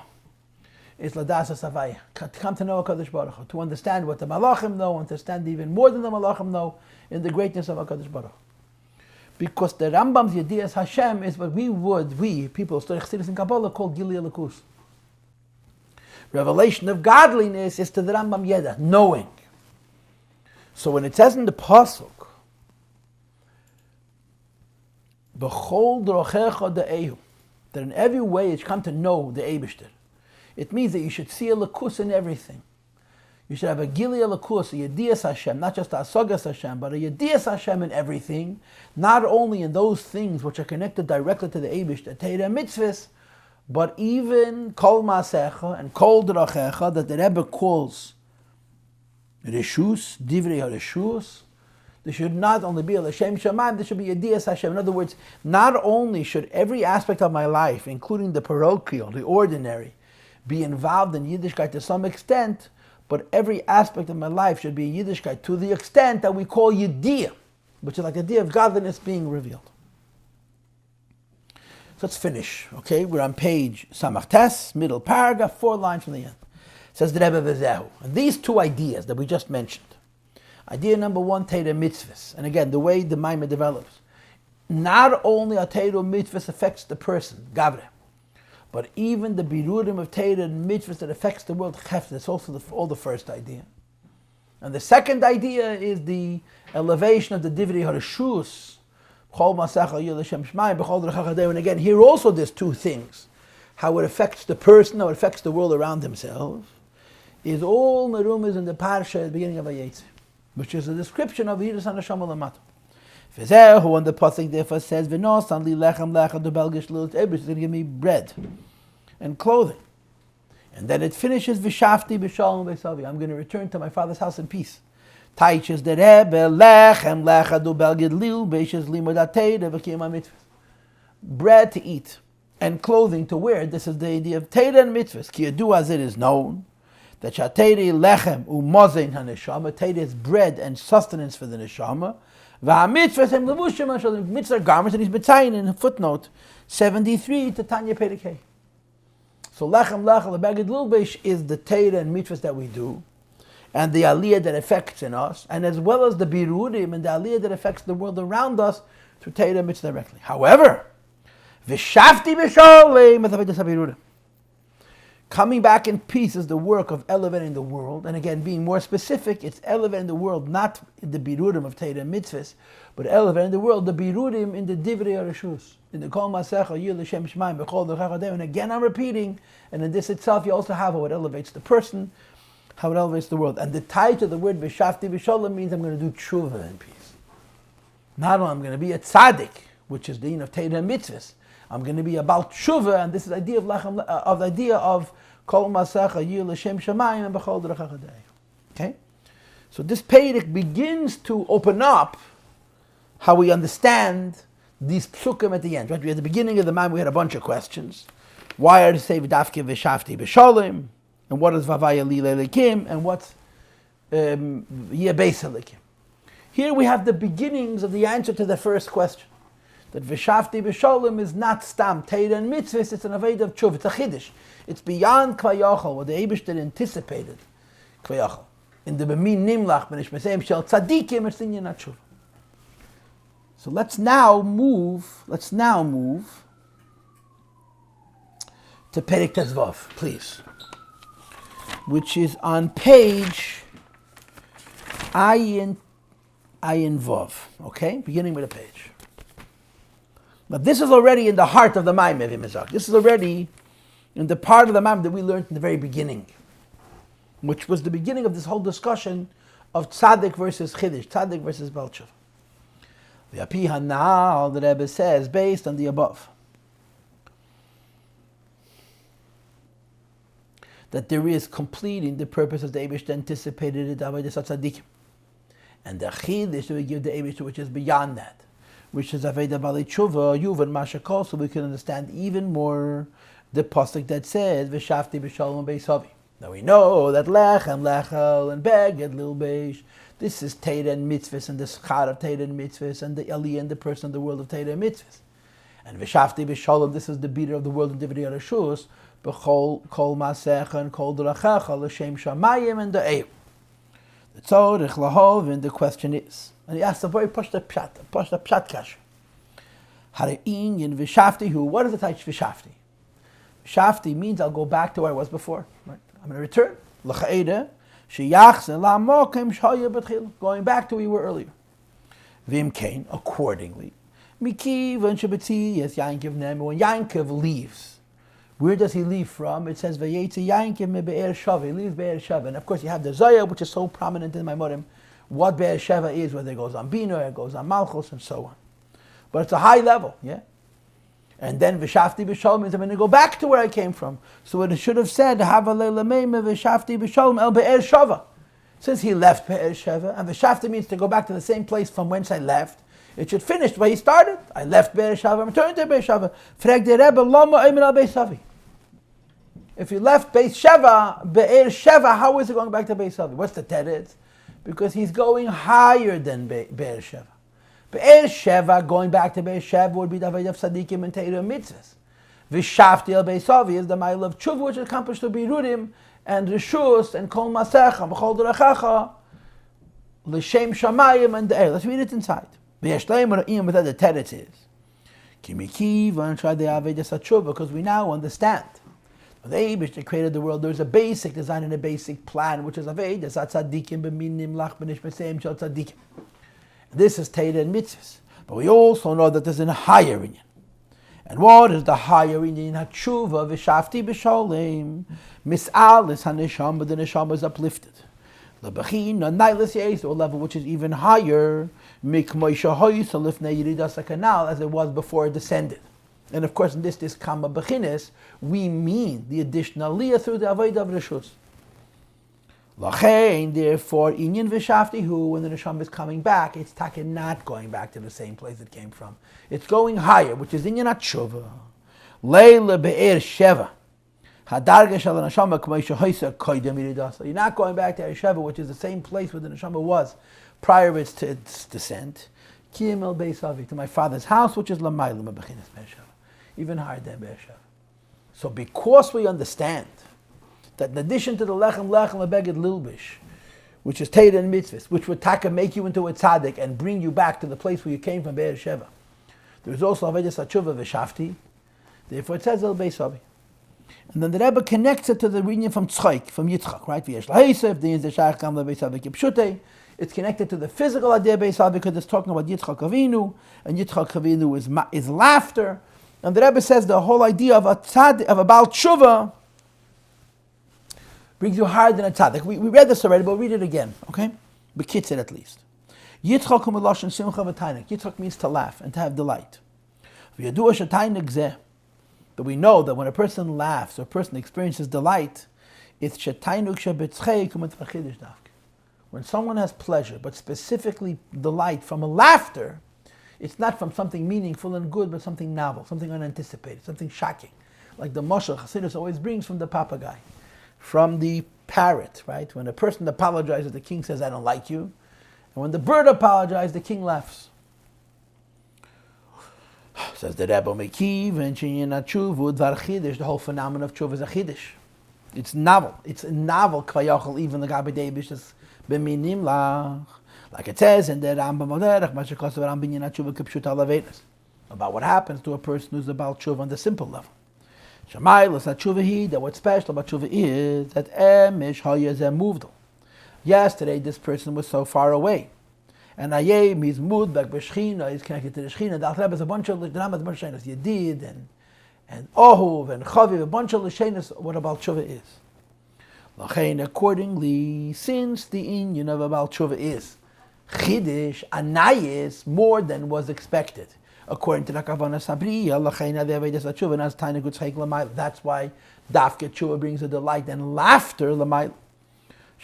is Ladas HaSavaya, to come to know HaKadosh Baruch Hu, to understand what the Malachim know, understand even more than the Malachim know in the greatness of HaKadosh Baruch Hu. Because the Rambam's Yediyas Hashem is what we people of Chassidus and Kabbalah, call Gili Elokus. Revelation of godliness is to the Rambam Yeda, knowing. So when it says in the Pasuk, B'chol drochecha de'ehu, that in every way it's come to know the Eibishter. It means that you should see a lakus in everything. You should have a gili lakus, a yediyas Hashem, not just a asagas Hashem, but a yediyas Hashem in everything, not only in those things which are connected directly to the Eibishter, Teira mitzvahs, but even kol maasecha and kol drochecha, that the Rebbe calls reshus, divrei reshus. There should not only be a L'Shem Shamayim, there should be a Yediyas Hashem. In other words, not only should every aspect of my life, including the parochial, the ordinary, be involved in Yiddishkeit to some extent, but every aspect of my life should be Yiddishkeit to the extent that we call Yediyah, which is like the idea of godliness being revealed. So let's finish, okay? We're on page Samach Tes, middle paragraph, 4 lines from the end. It says the Rebbe V'zehu. And these two ideas that we just mentioned, idea number 1, Teira mitzvahs. And again, the way the Maamar develops. Not only a Teira mitzvahs affects the person, Gavre, but even the birudim of Teira and mitzvahs that affects the world, Chef. That's also all the first idea. And the second idea is the elevation of the Divrei HaReshus. And again, here also there's two things. How it affects the person, how it affects the world around himself, is all merumas in the parsha at the beginning of Vayetze, which is a description of Yiras HaNeshama Lamata. V'zehu, and the pasuk therefore says, V'nosan li lechem lecha do belgish l'ut ebrish, is going to give me bread and clothing. And then it finishes, Vishavti, Bishalom, Vishavti. I'm going to return to my father's house in peace. Taiches the Rebbe, lechem lecha do belgid lil, beishes limud ateidah, v'kiyam mitzvahs. Bread to eat and clothing to wear. This is the idea of Teira and mitzvahs. Ki yadu, as it is known, that Shateri lechem umozein haneshama, Teira is bread and sustenance for the neshama. V'hamitzvahs hem levushim hashalim, mitzvah garments, and he's betzayin in footnote 73 to Tanya Perikei. So lechem lechem lebeged lilbesh is the Teira and mitzvahs that we do, and the aliyah that affects in us, and as well as the birudim and the aliyah that affects the world around us through Teira and mitzvah directly. However, Vishavti Bishalom, coming back in peace is the work of elevating the world. And again, being more specific, it's elevating the world, not in the birudim of Teira and mitzvahs, but elevating the world, the birudim in the divrei hareshus, in the kol masecha, yil l'shem shemaim, b'chol d'chachadeu. And again, I'm repeating, and in this itself, you also have how it elevates the person, how it elevates the world. And the title of the word Vishavti Bishalom means I'm going to do tshuva in peace. Not only I'm going to be a tzaddik, which is the din of Teira and mitzvahs, I'm going to be about tshuva, and this is the idea of kol masecha yil l'shem shamayim and b'chol d'chachadeu. Okay, so this peirik begins to open up how we understand these psukim at the end. Right? We at the beginning of the Maamar we had a bunch of questions. Why are they say v'dafke Vishavti Bishalom? And what is Vavaya Li Lekim? And what's Yebesa Lekim? Here we have the beginnings of the answer to the first question. That Vishavti Bishalom is not stam, Teira and Mitzvahs, it's an Aved of Tshuva, it's a Chiddush. It's beyond Kvayachal, what the Eibishter anticipated. Kvayachal. In the B'min Nimlach, B'nish Mesayim Shel Tzadikim, it's in Yinat Tshuva. So let's now move to Perek Tezvav, please. Which is on page Ayin Vav, okay? Beginning with a page. Now this is already in the heart of the Maamar. This is already in the part of the Maamar that we learned in the very beginning, which was the beginning of this whole discussion of Tzaddik versus Chiddush, Tzaddik versus Baal Tshuva. The Api Hanal, the Rebbe says, based on the above, that there is completing the purpose of the Eibishter anticipated it Avodas HaTzadikim. And the Chiddush that we give the Eibishter, which is beyond that, which is Avodah Baalei Tshuva, Yuvan Mashakol, so we can understand even more the pasuk that says Vishavti Bishalom Beisavi. Now we know that Lechem, Lechel, and Beged, Lil Beish, this is Teira and Mitzvahs, and the Schar of Teira and Mitzvahs, and the Aliyah and the person of the world of Teira and Mitzvahs. And Vishavti Bishalom, this is the beater of the world in Divrei Arashus, B'chol Kol Masecha and Kol Drachecha, L'Shem Shamayim and the Eir. The Tzorich Lahov, and the question is, and he asked a very pashta pshat kasha. Harein yin Vishavti hu. What is the type Vishavti? Vishavti means I'll go back to where I was before. Right? I'm going to return. L'cha'eda sheyachzen la'mokem sh'haya b'tchil. Going back to where we were earlier. Vim kain, accordingly. Mikiv and Shabbatzi, yes, Yankov Nemi. When Yankov leaves, where does he leave from? It says Vayetze Yankov me be'er Shava. He leaves be'er Shava. And of course you have the Zayah, which is so prominent in my Morim. What Be'er Sheva is, whether it goes on Bina, it goes on Malchus, and so on. But it's a high level, yeah? And then Vishavti Bishalom means I'm going to go back to where I came from. So it should have said, Havalei Lameime Vishavti Bishalom El Be'er Shava. Since he left Be'er Sheva, and Vishavti means to go back to the same place from whence I left, it should finish where he started. I left Be'er Sheva, I'm returning to Be'er Sheva. Frag de Rebbe, Lama Eimer Al Beisavi. If you left Be'er Sheva, how is it going back to Be'er Sheva? What's the teretz? Because he's going higher than Be'er Sheva. Be'er Sheva, going back to Be'er Sheva, would be the Avodah of Tzadikim and Teira Mitzvahs. Vishavti El Beisavi is the mile of Tshuva, which is accomplished to Birudim and Rishus and Kol Masecha, B'chol D'Rachacha, L'Shem Shamayim and the Eir. Let's read it inside. V'yashleim what the teretz is. Kimikiv and try the Avodah Tshuva, because we now understand. The Eibishter created the world. There's a basic design and a basic plan, which is Avodah Tzadikim b'minim lach b'nish b'seim shel tzadikim. This is Teira and Mitzvahs. But we also know that there's a higher inyan. And what is the higher inyan? Hatshuva Vishavti Bishalom Mis'alis HaNeshama, but the Neshama is uplifted. L'bachin Nailas Yeis, to a level which is even higher, Mikmoisha Hoysa Lifnei Yiridas HaKanal, as it was before it descended. And of course, in this Kama Bechines, we mean the additional Aliyah through the Avodah of Rishus. Lachein, therefore, Inyan Vishavti hu, when the Neshama is coming back, it's taken not going back to the same place it came from. It's going higher, which is Inyan Atshuva. Leila Be'er Sheva. Hadarga Shal Neshama K'may Shehoysa Koydem Yiridasa. You're not going back to Be'er Sheva, which is the same place where the Neshama was prior to its descent. Kim El Beisavi, to my father's house, which is Lamayla Bechines Be'er Sheva. Even higher than Be'er Sheva. So because we understand that in addition to the Lechem, Lebeged, Lilbish, which is Teira and Mitzvahs, which would make you into a tzaddik and bring you back to the place where you came from, Be'er Sheva, there is also Avodah Tshuva Vishavti, therefore it says El Beisavi. And then the Rebbe connects it to the reunion from Tzchaik, from Yitzchak, right? It's connected to the physical idea Beisavi because it's talking about Yitzchak Avinu, and Yitzchak Avinu is laughter. And the Rebbe says the whole idea of a Baal Tshuva brings you higher than a tzaddik. We read this already, but we'll read it again, okay? Bekitzit at least. Yitzchak u'meloshen simcha v'tainik. Yitzchak means to laugh and to have delight. V'yadua shetainik zeh. But we know that when a person laughs or a person experiences delight, it's shetainik shebetzchei kumet v'chidish davk. When someone has pleasure, but specifically delight from a laughter, It's not from something meaningful and good, but something novel, something unanticipated, something shocking. Like the Moshe Chassidus always brings from the papagay, from the parrot, right? When a person apologizes, the king says, I don't like you. And when the bird apologizes, the king laughs. Says the Rebbe Mekiv and Shinyan Tshuva Dvar Chidish. The whole phenomenon of Tshuva is a Chidish. It's novel. It's a novel kvayachol, even the Gabi Debish is b'minim lach. Like it says in the Rambam Moderach, Mashakos Rambam Binyan Tshuva Kipshut Alavedas, about what happens to a person who's about Tshuva on the simple level. Shamaylos that Tshuva hi, that what's special about Tshuva is that emish hayazeh moved. Yesterday this person was so far away. And Ayem, he's moved back b'Shechina, he's connected to the Shechina. The Alter Rebbe has a bunch of L'shenas, Yedid and Ohuv and Chaviv, a bunch of L'shenas, what a Baal Tshuva is. L'chein, accordingly, since the inyan of a Baal Tshuva is Chidish, Anayis, more than was expected. According to the Kavana Sabriya, L'chein Avedas Tshuva, as Tainug Tzchek L'mayl. That's why Dafke Tshuva brings a delight and laughter L'mayl.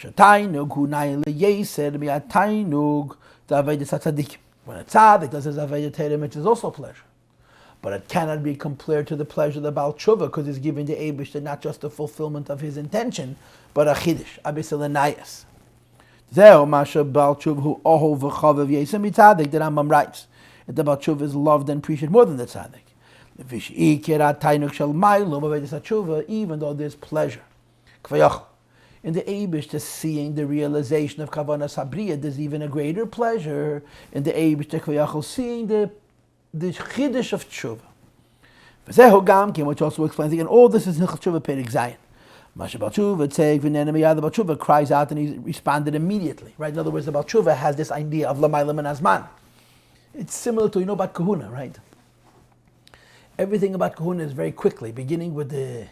Shatainug hu na'il yeser mi'atainug. When a tzaddik does his avodah Torah, which is also pleasure, but it cannot be compared to the pleasure of the Baal Tshuva, because he's giving the Eibishter not just the fulfillment of his intention, but a chiddush, abisalanayas. Zeo masha Baal Tshuva hu ohov v'chavev yesem tzaddik. The Rambam writes that the Baal Tshuva is loved and appreciated more than the tzaddik. Even though there's pleasure, in the Eibush, seeing the realization of Kavanas Habriya, there's even a greater pleasure in the Eibush, seeing the Chiddush of Tshuva. Which also explains again, all this is Hilchot Tshuva Perek Zayin. Masha Baal Tshuva Tzeg V'Nenemi Yad, the Baal Tshuva cries out and he responded immediately. Right? In other words, the Baal Tshuva has this idea of Lamaylam and Azman. It's similar to, about Kahuna, right? Everything about Kahuna is very quickly, beginning with the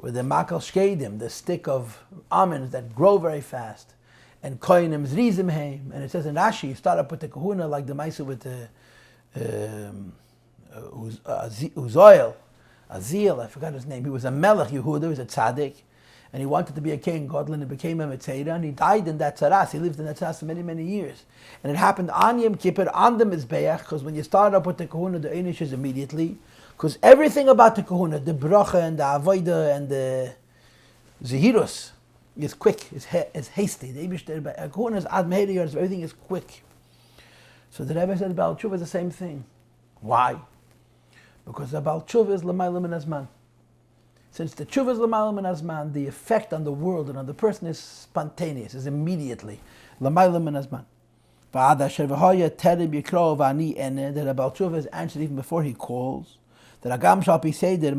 makal shkedim, the stick of almonds that grow very fast, and koinim zrizim heim. And it says in Rashi, you start up with the kahuna like the maisa with the Uzoil, Azil, I forgot his name. He was a melech Yehuda, he was a tzaddik, and he wanted to be a king. Godlin became a mitzvah, and he died in that tzaras. He lived in that tzaras for many, many years. And it happened on Yom Kippur, on the Mizbeach, because when you start up with the kahuna, the einish is immediately. Because everything about the kahuna, the bracha and the avodah and the zehirus, is quick, is hasty. The kahuna is ad meheriyos, everything is quick. So the Rebbe said Baal Tshuva is the same thing. Why? Because the Baal Tshuva is l'maylam and azman. Since the Tshuva is l'maylam and azman, the effect on the world and on the person is spontaneous, is immediately l'maylam and azman. That the Baal Tshuva is answered even before he calls. That Agam Shalpi Seder,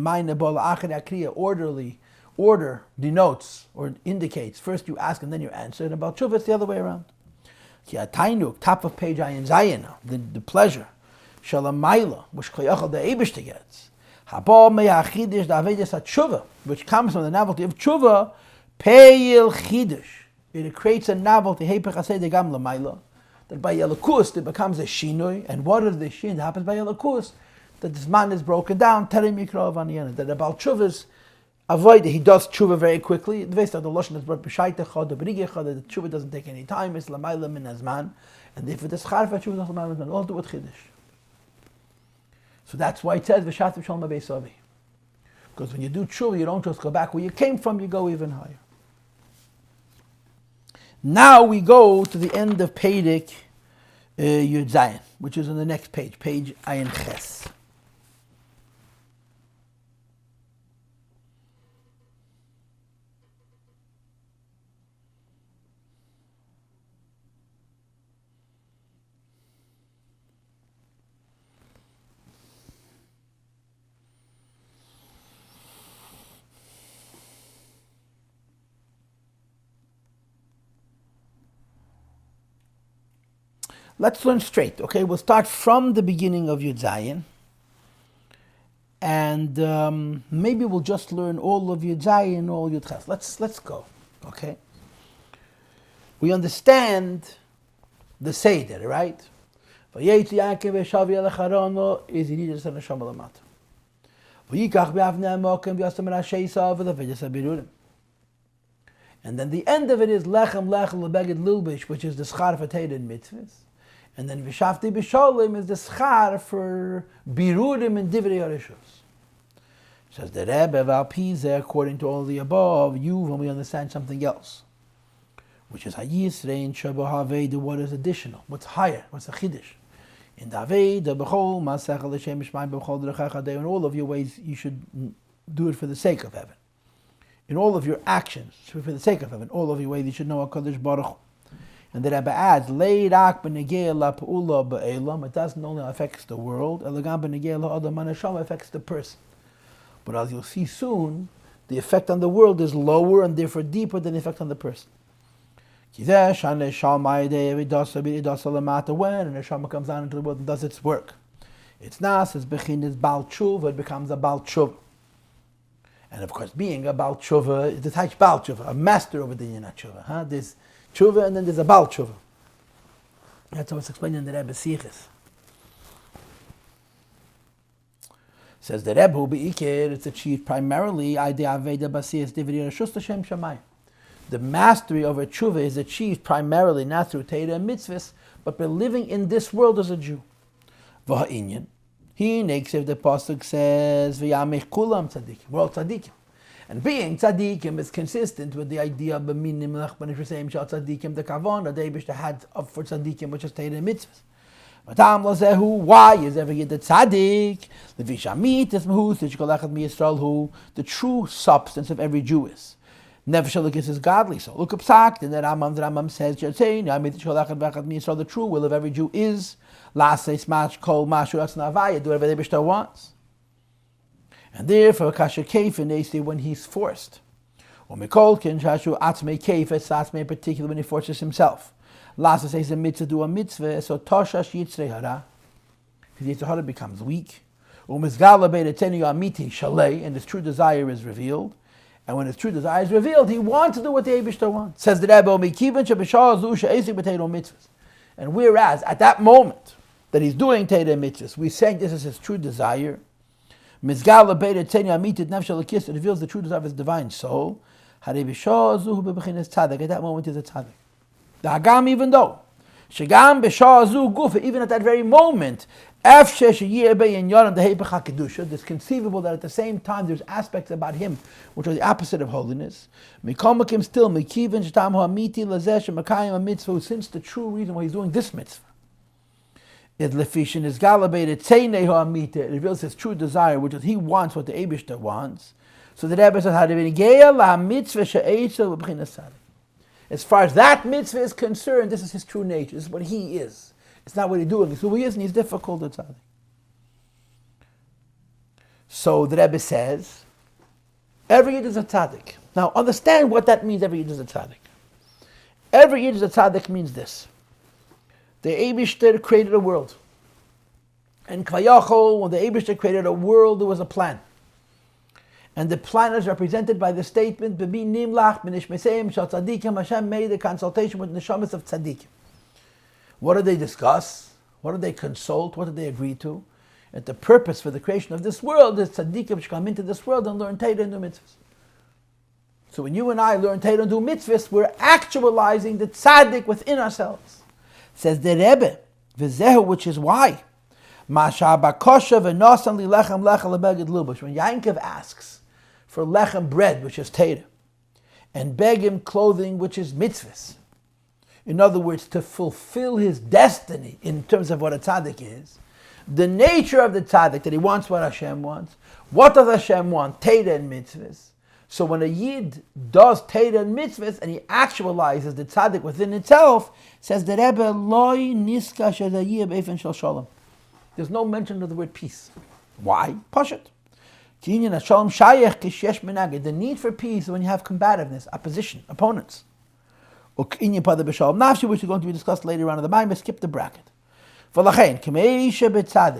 order denotes or indicates, first you ask and then you answer, and about Tshuva it's the other way around. Top of page Ayin Zayin, the pleasure, Shalamayla, which Koyachal the Eibishter gets, Habal Meyachidish Davedes Tshuva, which comes from the novelty of Tshuva, Peil Chidish. It creates a novelty, Hepech Hased Gam Lamayla, that by Yelakus it becomes a Shinoi, and what is the Shin that happens by Yelakus? That this man is broken down, Terim Yikra V'Aniyanet, that about Tshuva's avoid, he does Tshuva very quickly. The Vesta, the Lashon is brought B'Shaitecha, the B'Rigecha, that the Tshuva doesn't take any time, it's Lamayla Min Azman, and if it is Charfa, Tshuva doesn't Lamayla Min Azman, all do with Chiddush. So that's why it says Vishavti Bishalom Beisavi. Because when you do Tshuva, you don't just go back where you came from, you go even higher. Now we go to the end of Perek Yud Zayin, which is on the next page, page Ayin Ches. Let's learn straight, okay? We'll start from the beginning of Yud Zayin, and maybe we'll just learn all of Yud Zayin, all Yud Ches. Let's go, okay? We understand the Seder, right? Vayetzi Yaakov v'Shavi Elecharono is Yidus and Neshama Lamata. V'yikach b'Avnei Mokem v'Yasam Rasheisa v'Levedes Abirurim. And then the end of it is Lechem Lechem Lebeged Lilbish, which is the Schar Fateh in mitzvahs. And then Vishavti Bishalom is the schar for birudim and divrei harishos. Says the Rebbe Valpize, according to all the above, when we understand something else, which is hayisrein shabahaveda, what is additional, what's higher, what's a chiddush. In the Aveda, b'chol masechel l'shem mishmayim b'chol d'rechecha day, in all of your ways you should do it for the sake of heaven. In all of your actions, for the sake of heaven, all of your ways you should know HaKadosh Baruch Hu. And the Rebbe adds, leirak b'negei la pa'ula ba'elam, it doesn't only affect the world, elagam b'negei la adam manasham affects the person. But as you'll see soon, the effect on the world is lower and therefore deeper than the effect on the person. When an neshama comes down into the world and does its work, it's nas, it's bechinas bal tshuva, it becomes a bal tshuva. And of course, being a bal tshuva is the type bal tshuva, a master over the yinat tshuva. There's tshuva and then there's a bal tshuva. That's how it's explained in the Rebbe Sichos. Says the Rebbe, it's achieved primarily the mastery over tshuva is achieved primarily not through Torah and mitzvahs, but by living in this world as a Jew. V'ha'inyan, he makes if the pasuk says v'yamech kulam tzaddikim, we're all tzaddikim, and being tzaddikim is consistent with the idea of b'minim lechbanish v'seim shal tzaddikim the kavanah the Eibishter had up for tzaddikim, which is Torah and mitzvahs. Why is every yid a tzaddik? The true substance of every Jew is. Nefesh is godly. So look up Psak, and the Rambam says, the true will of every Jew is do whatever the Eibishter wants. And therefore, when he's forced, particularly when he forces himself. Last says a mitzvah do a mitzvah, so toshash yitzrei hara. His yitzrei hara becomes weak. Umizgala be'etenu amiti shalei, and his true desire is revealed. And when his true desire is revealed, he wants to do what the Eibishter wants. Says the Rebbe, mikivan shebishal zu she'esik b'teiro mitzvahs. And whereas at that moment that he's doing teiro mitzvahs, we saying this is his true desire. Mizgala be'etenu amiti nefesh alakis, it reveals the true desire of his divine soul. Harei bishal zu bebechinas tzaddik. At that moment, he's a tzaddik. The Hagam, even though, Shagam b'sha'azu gufa, even at that very moment, it's conceivable that at the same time there's aspects about him which are the opposite of holiness. Since the true reason why he's doing this mitzvah, it reveals his true desire, which is he wants what the Eibishter wants. So the Rebbe says, as far as that mitzvah is concerned, this is his true nature. This is what he is. It's not what he's doing. It's who he is, and he's difficult at tzaddik. So the Rebbe says, every yid is a tzaddik. Now understand what that means, every yid is a tzaddik. Every yid is a tzaddik means this. The Eibishter created a world. And Kvayachol, when the Eibishter created a world, there was a plan. And the plan is represented by the statement, Bebi nimlach b'nishmeseim shal tzadikim, Hashem made a consultation with neshamas of tzadikim. What did they discuss? What did they consult? What did they agree to? And the purpose for the creation of this world is tzadikim should come into this world and learn Torah and do mitzvahs. So when you and I learn Torah and do mitzvahs, we're actualizing the tzaddik within ourselves. Says the Rebbe, v'zehu, which is why. When Yankov asks for lechem bread, which is Torah, and begim clothing, which is mitzvahs. In other words, to fulfill his destiny in terms of what a tzaddik is, the nature of the tzaddik, that he wants what Hashem wants. What does Hashem want? Torah and mitzvahs. So when a yid does Torah and mitzvahs, and he actualizes the tzaddik within itself, says the Rebbe, Loi niska shezayih b'efen shel shalom. There's no mention of the word peace. Why? Pashut. The need for peace is when you have combativeness, opposition, opponents. Which is going to be discussed later on in the Maamar. Skip the bracket.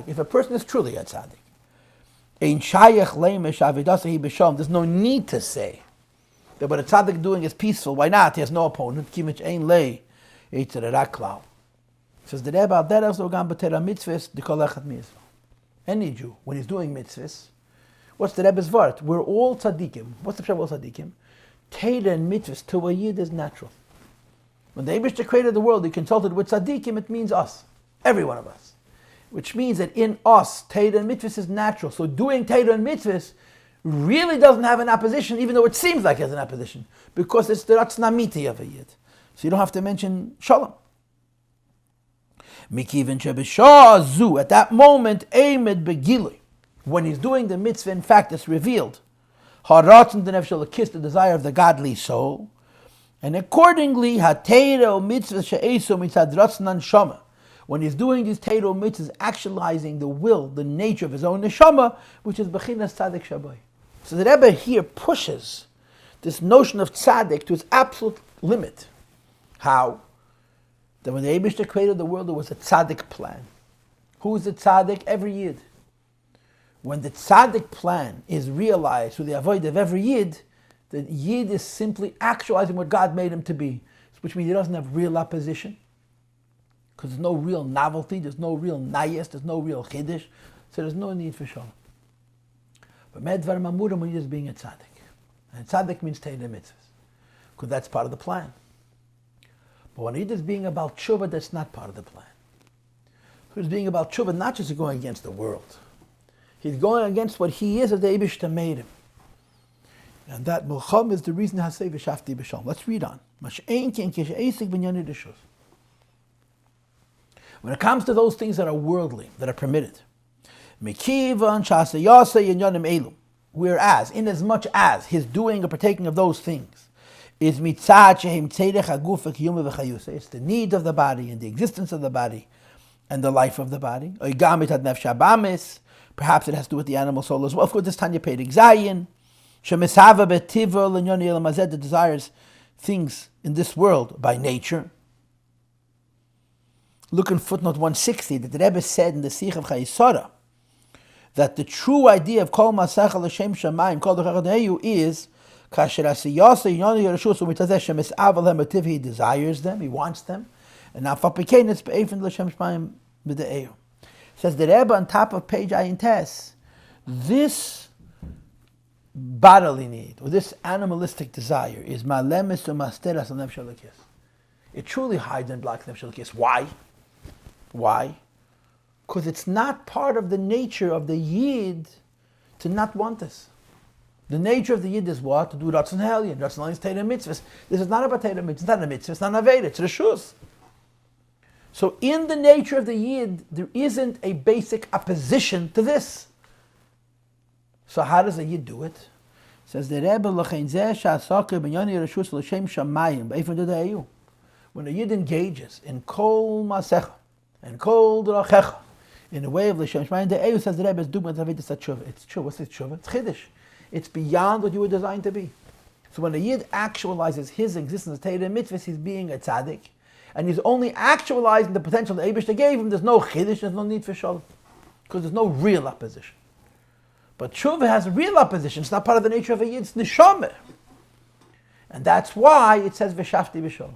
If a person is truly a tzaddik, there's no need to say that what a tzaddik is doing is peaceful. Why not? He has no opponent. Says the Rebbe, any Jew, when he's doing mitzvahs, what's the Rebbe's vart? We're all tzaddikim. What's the pshat of all tzaddikim? Torah and mitzvahs to a yid is natural. When the Eibishter created the world, he consulted with tzaddikim, it means us. Every one of us. Which means that in us, Torah and mitzvahs is natural. So doing Torah and mitzvahs really doesn't have an opposition, even though it seems like it has an opposition, because it's the Ratzon Amiti of a Yid. So you don't have to mention Shalom. Mikivin Shebishah Zu, at that moment, Eimed Begilui, when he's doing the mitzvah, in fact, it's revealed. Haratzon Denef kiss the desire of the godly soul. And accordingly, Hateiru mitzvah she'eso mitzad Ratzon Shama. When he's doing these Torah mitzvahs, actualizing the will, the nature of his own neshama, which is Bechinas Tzadik Shabai. So the Rebbe here pushes this notion of tzaddik to its absolute limit. How? That when the Eibishter created the world, there was a tzaddik plan. Who is the tzaddik? Every Yid. When the tzaddik plan is realized through the avoid of every Yid, the Yid is simply actualizing what God made him to be, which means he doesn't have real opposition, because there's no real novelty, there's no real nayas, there's no real chiddush, so there's no need for shalom. But medvar mamurim, when you're just being a tzaddik. And tzaddik means Torah mitzvahs, because that's part of the plan. But when he's being about tshuva, that's not part of the plan. He's being about tshuva, not just going against the world. He's going against what he is as the Eibishter made him. And that Mulcham is the reason I say Vishavti Bishalom. Let's read on. When it comes to those things that are worldly, that are permitted, whereas, inasmuch as his doing or partaking of those things is it's the need of the body and the existence of the body and the life of the body. Perhaps it has to do with the animal soul as well. Of course, this Tanya Peirik Zayin, that desires things in this world by nature. Look in footnote 160 that the Rebbe said in the Sikh of Chayisora that the true idea of Kol Masach L'Shem Shamayim Kol D'Chachadeyu is Kasher Asiyasa Yoni Yerushu Mitazeh Shemis Aval HaMativ, he desires them, he wants them, and now Fapikein it's Be'efin L'Shem Shamayim B'De'eyu. Says the Rebbe on top of page Ayin Tes, this bodily need, or this animalistic desire, is Ma'lemis U'Masteras L'Nefesh Elokis. It truly hides and blocks Nefesh Elokis. Why? Why? Because it's not part of the nature of the Yid to not want this. The nature of the Yid is what? To do Ratzon Helyon. Ratzon Helyon is Torah mitzvahs. This is not about Torah mitzvahs. It's not a mitzvah. It's not a Veda. It's Reshus. So in the nature of the Yid, there isn't a basic opposition to this. So how does a Yid do it? Says the Rebbe, when a Yid engages in Kol Masecha and Kol Drachecha, in the way of L'Shem Shmayim De'eyu, says the Rebbe, it's tshuva. It's tshuva. What's it tshuva? It's chiddush. It's beyond what you were designed to be. So when a Yid actualizes his existence as Torah mitzvahs, he's being a tzaddik, and he's only actualizing the potential the Eibishter gave him. There's no chiddush, there's no need for shalom, because there's no real opposition. But tshuva has a real opposition. It's not part of the nature of a Yid's neshama. And that's why it says Vishavti Bishalom.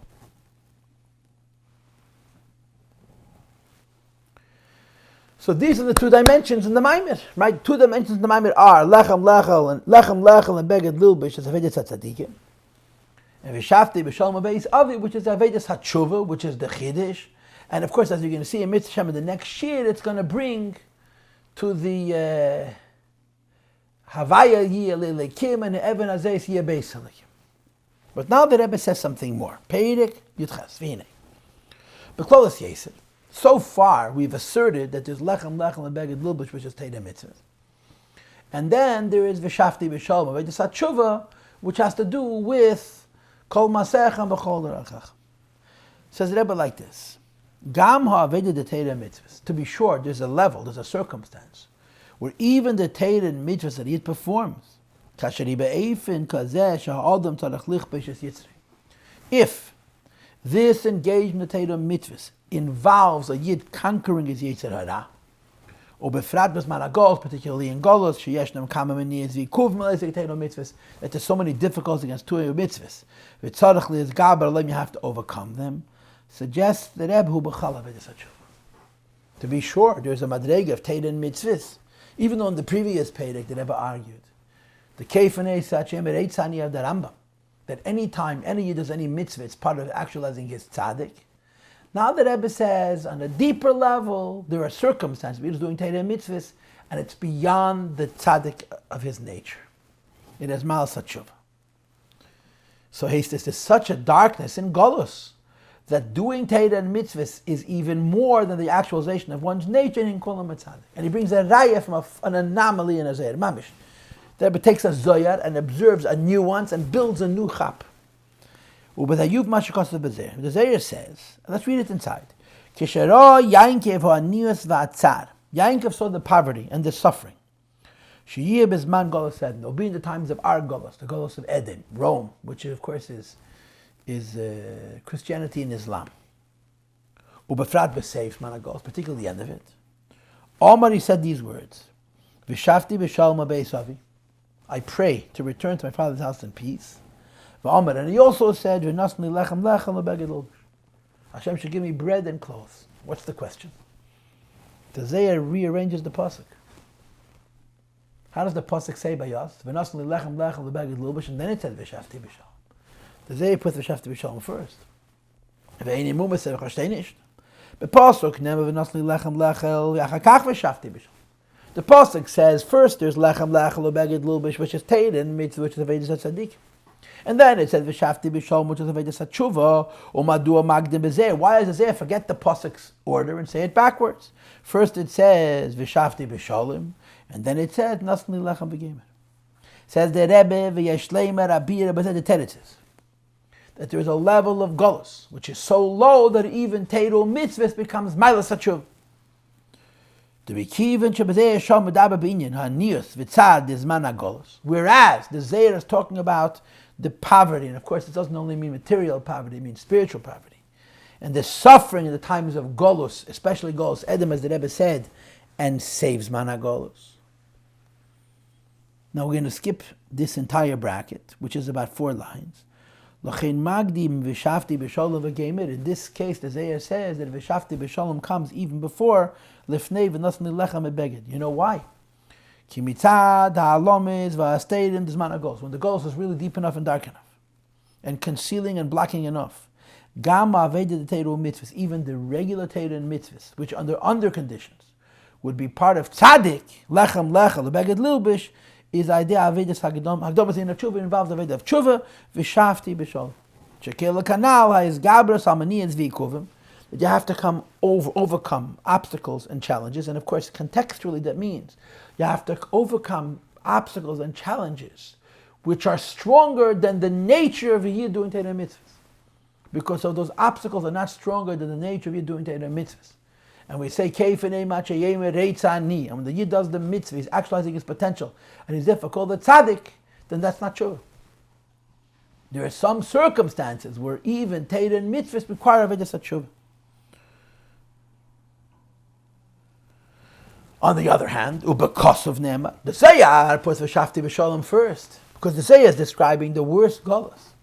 So these are the two dimensions in the Maamar, right? Two dimensions in the Maamar are lechem lechel and beged lilbish as avedis hatzadikim, and Vishavti Bishalom abeis avi, which is avedis hatshuva, which is the chiddush. And of course, as you're going to see in Mitzvah in the next year, it's going to bring to the Havaya Yelekim and the Even Azes Yebeis Halekim. But now the Rebbe says something more. Peirik Yudches V'hinei. B'klolas Yesed. So far, we've asserted that there's lechem and beged lilbish, which is Torah mitzvah, and then there is Vishavti Bishalom, avedis hatshuva, which has to do with Kol Masecha and B'chol D'Rachach. Says the Rebbe like this: Gam ha'avedis the Torah mitzvahs. To be sure, there's a level, there's a circumstance where even the Torah mitzvahs that he performs, if this engagement in the Torah mitzvahs involves a Yid conquering his Yetzer Hara, or befrat b'zman hagol, particularly in Golos, sheyeshnem kama minias v'ikuv melezek Torah mitzvahs, that there's so many difficulties against Torah mitzvahs, v'tzarech li'ezgaber alem, you have to overcome them, suggests the Rebbe hu b'chal avedis hatshuva. To be sure, there's a madrega of Torah and mitzvahs, even though in the previous Perek the Rebbe argued, the Kefanei Sachem Reitzani of the Rambam, that any time any Yid does any mitzvah, it's part of actualizing his tzaddik. Now the Rebbe says, on a deeper level, there are circumstances. We're doing Torah and mitzvahs, and it's beyond the tzaddik of his nature. It is mal satshuva. So he says there's such a darkness in Golus that doing Torah and mitzvahs is even more than the actualization of one's nature in kolam tzaddik. And he brings a raya from an anomaly in a Zohar, mamish. The Rebbe takes a Zohar and observes a nuance and builds a new chap. The Zohar says, let's read it inside. Yankov saw the poverty and the suffering. Sheyeh bezman Golus said, it'll be in the times of our Golus, the Golus of Eden, Rome, which of course is Christianity and Islam. Ubefrat b'seif man Golus, particularly the end of it. Omar, he said these words: Vishavti Bishalom Beisavi. I pray to return to my father's house in peace. And he also said, Hashem should give me bread and clothes. What's the question? The Zohar rearranges the pasuk. How does the pasuk say by us? And then it said Vishavti Bishalom. The Zohar put Vishavti Bishalom first. The pasuk says first there's lechem lechel ubeged lubish, which is Teirin, mitzvah, which is Avedis HaTzadik. And then it says Vishavti Bishalom, which is Avedis HaTshuva, umadua magdim bezeh. Why does the Zohar forget the pasuk's order and say it backwards? First it says Vishavti Bishalom, and then it says Nasli lechem begemer. Says the Rebbe v'yeshleimer abir, but the teretzes that there is a level of golus which is so low that even Teiro mitzvahs becomes milas hatshuv. Whereas the Zohar is talking about the poverty, and of course it doesn't only mean material poverty, it means spiritual poverty, and the suffering in the times of golus, especially golus Edom, as the Rebbe said, and saves mana golus. Now we're going to skip this entire bracket, which is about 4 lines. In this case, the Zohar says that Vishavti Bishalom comes even before Lifnei v'nosni lechem ebeged. You know why? Ki mitzad ha'alomis v'hasteirim d'zman ha'golus. When the golus is really deep enough and dark enough, and concealing and blocking enough, gam ha'aveda d'teiru mitzvahs, even the regular teiru and mitzvahs, which under conditions would be part of tzaddik, lechem lechel, ebeged lilbish, is idea Avedis Hagdom. Hagdom is in a tshuva, involves the Aveda of tshuva, Vishavti Bishalom. Shekel kanal is Gabras Hamaniyas Vikuvim. That you have to overcome obstacles and challenges, and of course, contextually, that means you have to overcome obstacles and challenges which are stronger than the nature of a Yid doing Torah mitzvahs. Because of those obstacles are not stronger than the nature of Yid doing Torah mitzvahs. And we say, and when the Yid does the mitzvah, he's actualizing his potential, and he's therefore called a tzaddik, then that's not true. There are some circumstances where even Torah and mitzvahs require Avedis HaTshuva. On the other hand, because of Nema, the Zohar puts Vishavti Bishalom first, because the Zohar is describing the worst golus.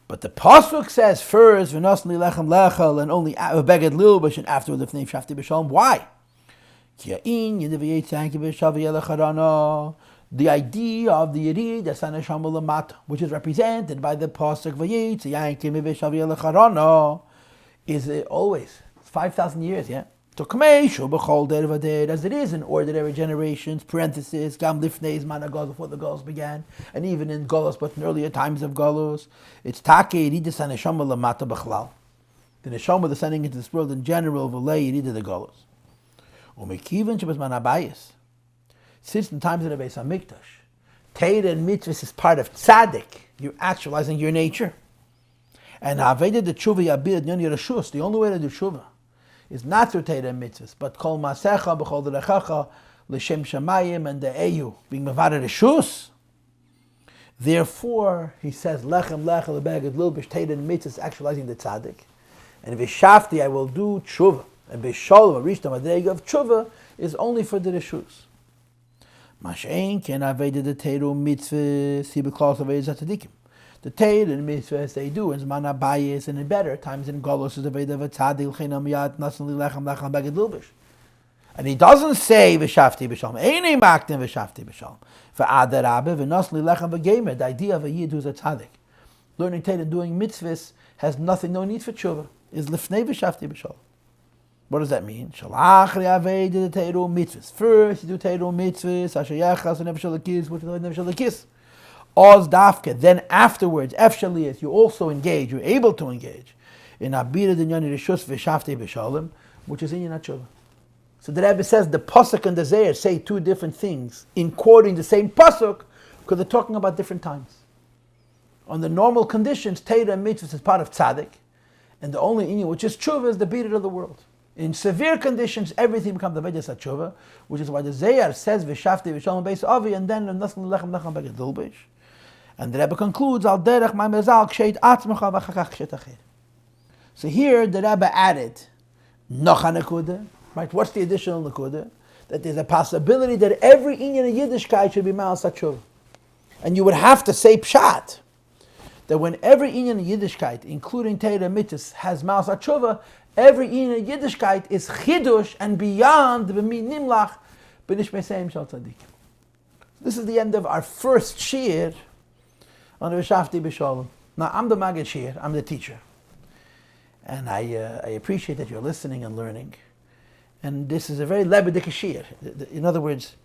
But the pasuk says first v'nosni lechem lechel and only beged lilbish and after lifnei Vishavti Bishalom. Why? The idea of the Yerid Asana Shamulamata, which is represented by the pasuk v'yitz yankim v'shaviyel lecharana, is always 5,000 years. Yeah. As it is in ordinary generations, parenthesis, Gam Lifnei Zman HaGolus, before the Golus began, and even in Golus, but in earlier times of Golus, it's Take Yeridus HaNeshama Lamata B'chlal. The Neshama descending into this world in general, V'lei Yeridah the Golus. Umekiven Shebazman HaBayis, since in times of the Beis HaMikdash, Torah and Mitzvahs is part of Tzaddik, you're actualizing your nature. And Haveda the Tshuva Yabir Nyon Yerashus, the only way to do Tshuva is not through Torah and mitzvahs, but kol masecha b'chol derechacha l'shem shamayim and the eyu being mavarer reshus. Therefore, he says lechem lechel lebeged lilbish Torah and mitzvahs actualizing the tzaddik, and Vishavti I will do tshuva, and Bishalom reach the madrega of tshuva is only for the reshus. Mashein ken aveda the Torah mitzvahs he because of Avedis HaTzadikim. The Torah and mitzvahs they do in Zman HaBayis and in better times in Golus is a Veda of a Tzaddik L'chein Amiyat Nasli Lechem Lechem Beged Lilbish. And he doesn't say Vishavti Bishalom. Eini Maktim Vishavti Bishalom. V'Adar Rabbe V'Nasli Lechem Begemer. The idea of a Yid who's a Tzaddik learning Torah and doing mitzvahs has no need for tshuva. is Lifnei Vishavti Bishalom. What does that mean? Shalach re'avei did the Teiru mitzvahs. First, you do Teiru mitzvahs, Asher yachas and Efshal Lakis, which is Efshal Lakis. Oz dafke. Then afterwards, Efshal Liyas, you also engage, you're able to engage in Abira Dinyani Rishus Vishavti Bishalom, which is in Tshuva. So the Rebbe says the pasuk and the Zohar say two different things in quoting the same pasuk because they're talking about different times. On the normal conditions, Torah and mitzvahs is part of tzaddik, and the only inyan which is tshuva is the beat of the world. In severe conditions, everything becomes the vedas of tshuva, which is why the Zohar says Vishavti Vishalom beis avi, and then nothing lechem lechem beged dilbish. And the Rebbe concludes al derech ma'mezal ksheit atzmecha v'chakach ksheit acher. So here the Rebbe added nocha nekuda. Right? What's the additional nekuda? That there's a possibility that every inyan in Yiddishkeit should be ma'al tshuva, and you would have to say pshat that when every inyan in Yiddishkeit, including Torah and mitzvahs, has ma'al tshuva, every inyan in Yiddishkeit is chidush and beyond b'mi nimlach b'nishmei seim shal tzaddikim. This is the end of our first shir on the Vishavti Bishalom. Now I'm the Maggid shir, I'm the teacher, and I appreciate that you're listening and learning. And this is a very lebedik shir. In other words,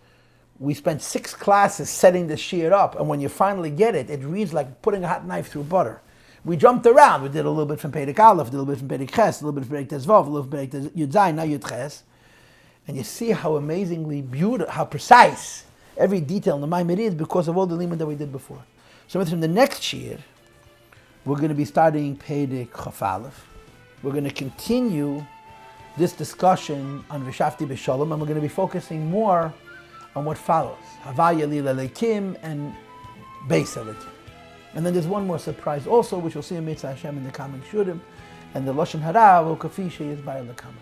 we spent 6 classes setting the shir up, and when you finally get it, it reads like putting a hot knife through butter. We jumped around. We did a little bit from Perek Aleph, a little bit from Perek Ches, a little bit from Perek Tezvav, a little bit from Perek Yud Zayin, now Yud Ches. And you see how amazingly beautiful, how precise every detail in the Maamar is because of all the limud that we did before. So from the next shir, we're going to be starting Perek Chaf Aleph. We're going to continue this discussion on Vishavti Bishalom, and we're going to be focusing more on what follows, Havaya Lila Lekim and Beis Lekim. And then there's one more surprise also, which we'll see in Mitzvah Hashem in the coming Shurim, and the Lashon Hara will Kafi Sheyis Bayil Lekama.